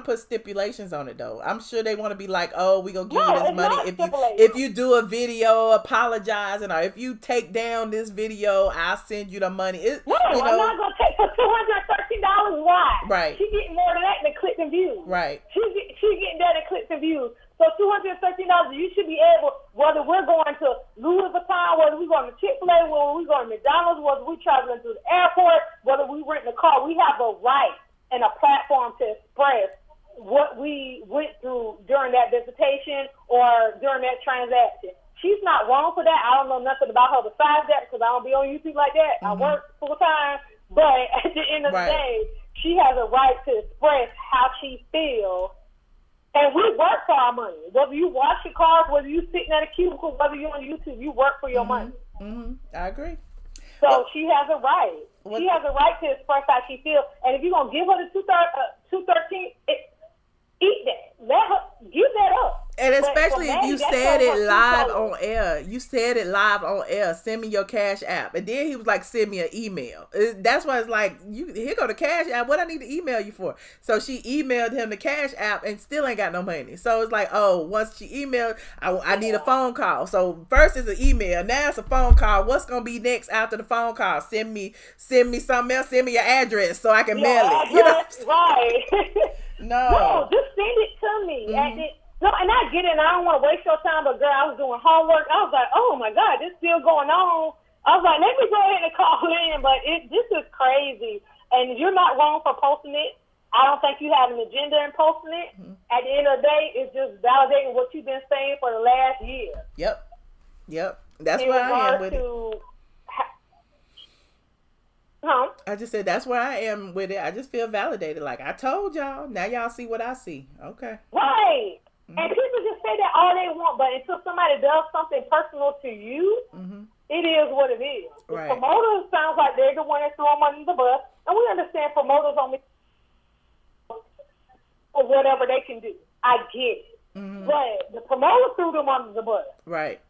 put stipulations on it though. I'm sure they want to be like, oh, we gonna give you this money if you do a video apologizing, or if you take down this video, I'll send you the money. I'm not gonna take for $213. Why? Right. She getting more than that than clicks and views. Right. She getting that in clicks and views. So $213, you should be able, whether we're going to Louis Vuitton, whether we're going to Chick-fil-A, whether we're going to McDonald's, whether we're traveling to the airport, whether we rent a car, we have a right and a platform to express what we went through during that visitation or during that transaction. She's not wrong for that. I don't know nothing about her besides that because I don't be on YouTube like that. I work full time. But at the end of the day, she has a right to express how she feels. And we work for our money. Whether you wash your cars, whether you sitting at a cubicle, whether you're on YouTube, you work for your money. I agree. So she has a right. She has a right to express how she feels. And if you're going to give her the $213, eat that. Let her give that up. And especially if you said it live told. on air. You said it live on air. Send me your Cash App. And then he was like, send me an email. That's why it's like, here go the Cash App. What I need to email you for? So she emailed him the Cash App and still ain't got no money. So it's like, oh, once she emailed, I need a phone call. So first it's an email. Now it's a phone call. What's going to be next after the phone call? Send me something else. Send me your address so I can mail it. You know? Right. No, just send it to me. No, and I get it, and I don't want to waste your time, but girl, I was doing homework. I was like, oh my God, this still going on. I was like, let me go ahead and call in, but this is crazy. And you're not wrong for posting it. I don't think you have an agenda in posting it. At the end of the day, it's just validating what you've been saying for the last year. Yep. That's where I am with it. I just said that's where I am with it. I just feel validated. Like, I told y'all. Now y'all see what I see. Okay. Right. And people just say that all they want, but until somebody does something personal to you, it is what it is. The promoters sounds like they're the one that's throwing money in the bus, and we understand promoters only or whatever they can do. I get it. But the promoters threw them under the bus. Right.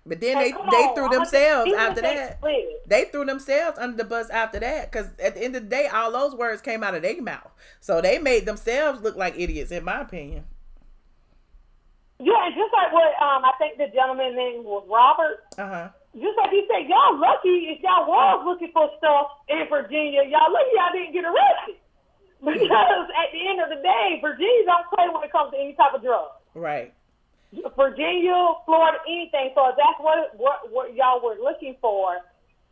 But then they threw themselves after that. They threw themselves under the bus after that, because at the end of the day, all those words came out of their mouth. So they made themselves look like idiots, in my opinion. Yeah, and just like what I think the gentleman's name was Robert. Just like he said, y'all lucky if y'all was looking for stuff in Virginia. Y'all lucky y'all didn't get arrested. Because at the end of the day, Virginia don't play when it comes to any type of drug. Right. Virginia, Florida, anything. So if that's what y'all were looking for,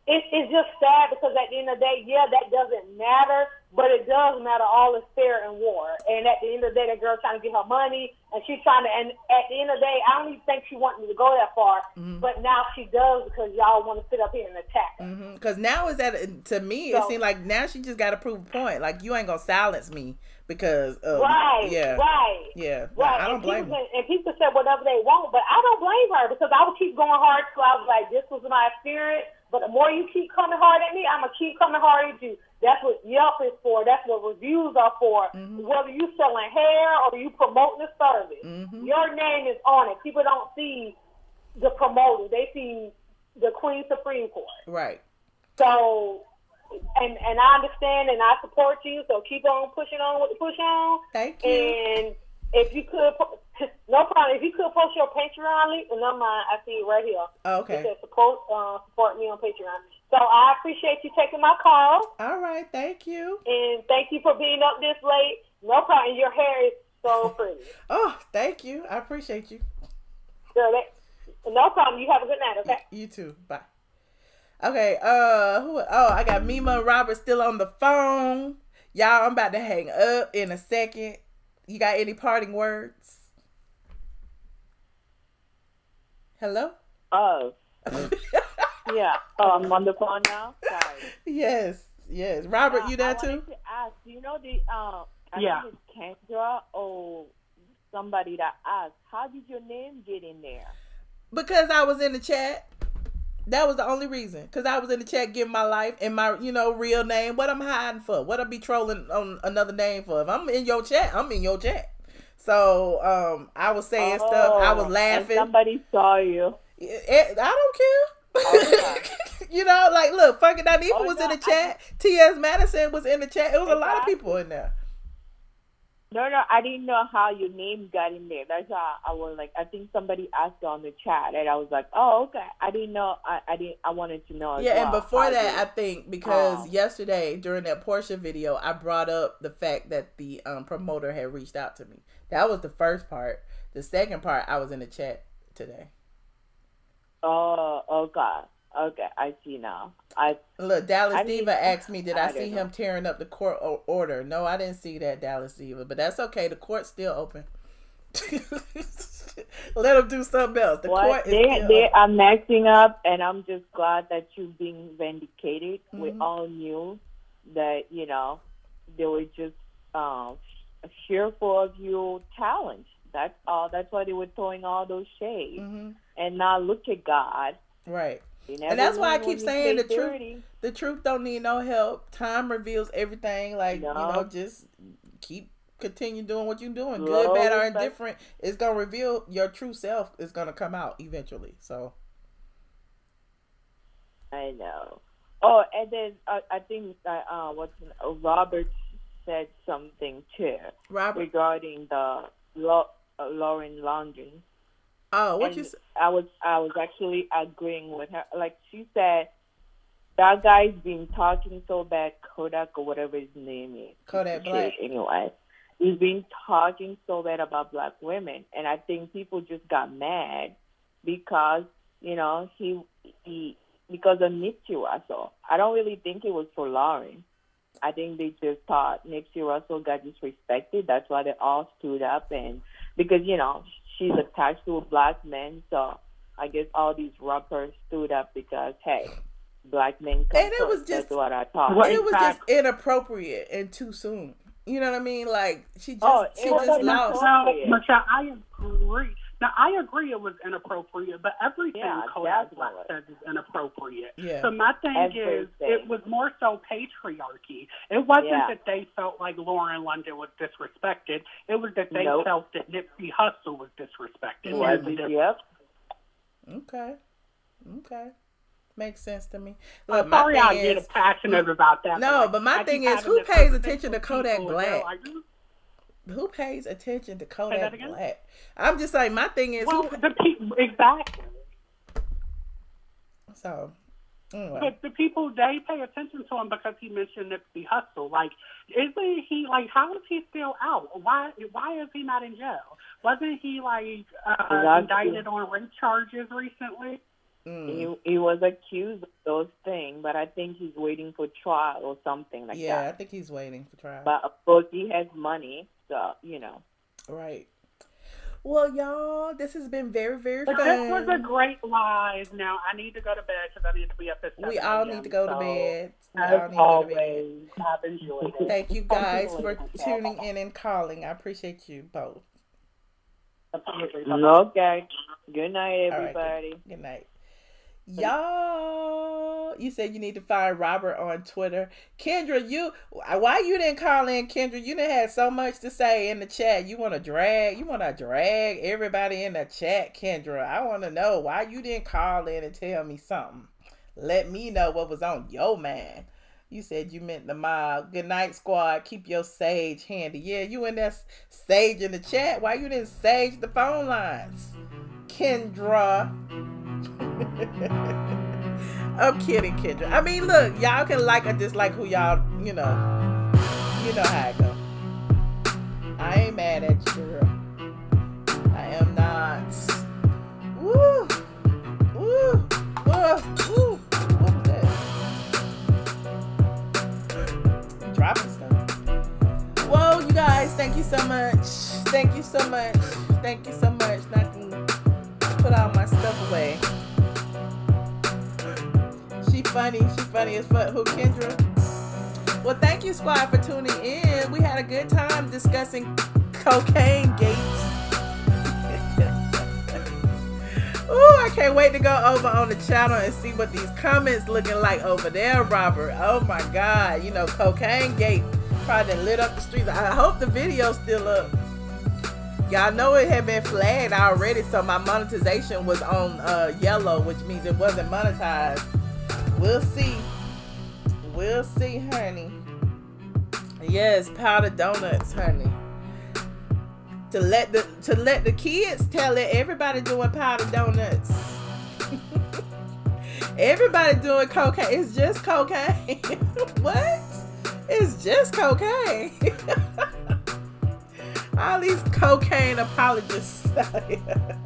it's just sad, because at the end of the day, yeah, that doesn't matter, but it does matter. All is fair in war. And at the end of the day, that girl trying to get her money, and she's trying to, and at the end of the day, I don't even think she wanted to go that far, but now she does, because y'all want to sit up here and attack her. Because now to me, it seems like now she just got to prove a point. Like, you ain't going to silence me because of, Right. I don't blame her. And people say whatever they want, but I don't blame her, because I would keep going hard till I was like, this was my experience. But the more you keep coming hard at me, I'm going to keep coming hard at you. That's what Yelp is for. That's what reviews are for. Whether you selling hair or you promoting a service, your name is on it. People don't see the promoter. They see the Queen Supreme Court. Right. So, and I understand and I support you, so keep on pushing on with the push on. Thank you. And if you could, no problem. If you could post your Patreon link, and I'm I see it right here. Okay. It says support me on Patreon. So I appreciate you taking my call. All right, thank you. And thank you for being up this late. No problem. Your hair is so pretty. Oh, thank you. I appreciate you. Girl, no problem. You have a good night, okay? You too. Bye. Okay, I got Mima and Robert still on the phone. Y'all, I'm about to hang up in a second. You got any parting words? Hello? Oh. Yeah. Oh, I'm on the phone now? Sorry. Yes. Robert, you there too? I wanted to ask, you know the, I think it's Kendra or somebody that asked, how did your name get in there? Because I was in the chat. That was the only reason. Because I was in the chat giving my life and my, real name. What I'm hiding for? What I be trolling on another name for? If I'm in your chat, I'm in your chat. So I was saying stuff. I was laughing. Somebody saw you. I don't care. Okay. Look, Funky Dineva was in the chat. T.S. Madison was in the chat. It was a lot of people in there. No, I didn't know how your name got in there. That's how I was like, I think somebody asked on the chat, and I was like, oh, okay. I didn't know. I wanted to know. Yeah, and before that, I think because yesterday during that Portia video, I brought up the fact that the promoter had reached out to me. That was the first part. The second part, I was in the chat today. Oh, okay, I see now. Look, Dallas Diva asked me, did I see him tearing up the court order? No, I didn't see that, Dallas Diva, but that's okay. The court's still open. Let them do something else. The court is they are messing up, and I'm just glad that you're being vindicated. We all knew that, they were just fearful of your talent. That's all. That's why they were throwing all those shades. And now look at God. Right. And that's why I keep saying the truth. The truth don't need no help. Time reveals everything. Just keep continue doing what you're doing. Good, Slowly, bad, or but- indifferent. It's gonna reveal your true self. Is gonna come out eventually. So I know. Oh, and then I think that Robert said something too Robert, regarding the Lauren London. oh, what And you? I was actually agreeing with her. Like she said, that guy's been talking so bad, Kodak or whatever his name is. Kodak Kid, Black. anyway. He's been talking so bad about black women, and I think people just got mad because he because of Nipsey Russell. I don't really think it was for Lauren. I think they just thought Nipsey Russell got disrespected. That's why they all stood up, and because she's attached to a black man, so I guess all these rappers stood up because hey, black men come And it was first. just- That's what I thought. Right. It was just inappropriate and too soon. You know what I mean? Like she just it was lost. inappropriate. Michelle, I agree. Now, I agree it was inappropriate, but everything Yeah, Kodak Black definitely. says is inappropriate. Yeah. So my thing is, Everything. it was more so patriarchy. It wasn't Yeah. that they felt like Lauren London was disrespected. It was that they Nope. felt that Nipsey Hussle was disrespected. Was There's a difference. yep. Okay. Makes sense to me. I'm Look, my sorry I thing get is, passionate about that. No, but my I thing keep is, having who this pays conversation attention to with Kodak people, and they're Black? like, who pays attention to that Kodak again? Black? I'm just like, my thing is, well, the people, exactly. so anyway. But the people, they pay attention to him because he mentioned Nipsey Hussle. Like, isn't he, like, how is he still out? Why is he not in jail? Wasn't he, like, indicted on rape charges recently? He was accused of those things, but I think he's waiting for trial or something like Yeah, that. I think he's waiting for trial. But of course, he has money, so Right. Well, y'all, this has been very, very But fun. this was a great live. Now, I need to go to bed because I need to be up at 7 We all a.m., need to go to so, bed. We all need As to go to bed. always, I've enjoyed it. Thank you guys for later. tuning in and calling. I appreciate you both. Absolutely. Okay. Good night, All right, everybody. Good night. Y'all, you said you need to find Robert on Twitter. Kendra, why you didn't call in, Kendra? You done had so much to say in the chat. You want to drag everybody in the chat, Kendra. I want to know why you didn't call in and tell me something. Let me know what was on your mind. You said you meant the mob. Good night, squad. Keep your sage handy. Yeah, you in there sage in the chat. Why you didn't sage the phone lines, Kendra? I'm kidding, Kendra. I mean, look, y'all can like or dislike who y'all, you know how it go. I ain't mad at you, girl. I am not. Woo, woo, woo. What was that? Dropping stuff. Whoa, you guys, thank you so much. Thank you so much. Thank you so much. Now I can put all my stuff away. She funny as fuck. Who, Kendra? Well, thank you, squad, for tuning in. We had a good time discussing cocaine gates. Ooh, I can't wait to go over on the channel and see what these comments looking like over there, Robert. Oh my God, cocaine gate probably lit up the streets. I hope the video's still up. Y'all know it had been flagged already, so my monetization was on yellow, which means it wasn't monetized. We'll see. We'll see, honey. Yes, powdered donuts, honey. To let the kids tell it, everybody doing powdered donuts. Everybody doing cocaine. It's just cocaine. What? It's just cocaine. All these cocaine apologists out here.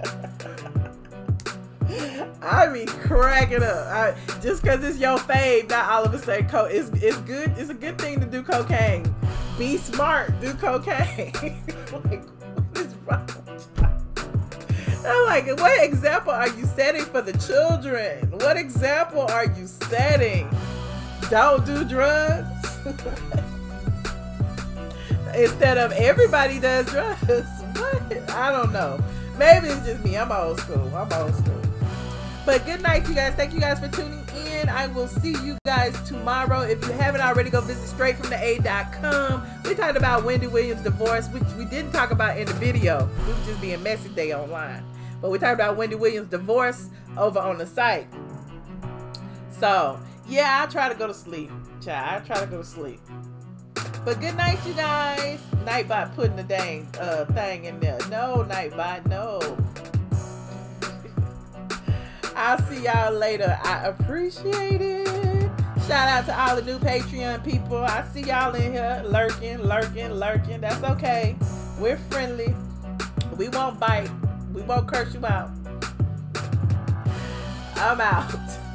I be cracking up. Just because it's your fave, not all of a sudden it's good. It's a good thing to do cocaine. Be smart. Do cocaine. Like, what is wrong with y'all? I'm like, what example are you setting for the children? What example are you setting? Don't do drugs. Instead of everybody does drugs. What? I don't know. Maybe it's just me. I'm old school. But good night, you guys. Thank you guys for tuning in. in. I will see you guys tomorrow. If you haven't already, go visit straightfromtheA.com. We talked about Wendy Williams' divorce, which we didn't talk about in the video. We were just being messy day online. But we talked about Wendy Williams' divorce over on the site. So, yeah, I try to go to sleep. Child, I try to go to sleep. But good night, you guys. Nightbot putting the dang thing in there. No, Nightbot, no. I'll see y'all later. I appreciate it. Shout out to all the new Patreon people. I see y'all in here lurking. That's okay. We're friendly. We won't bite. We won't curse you out. I'm out.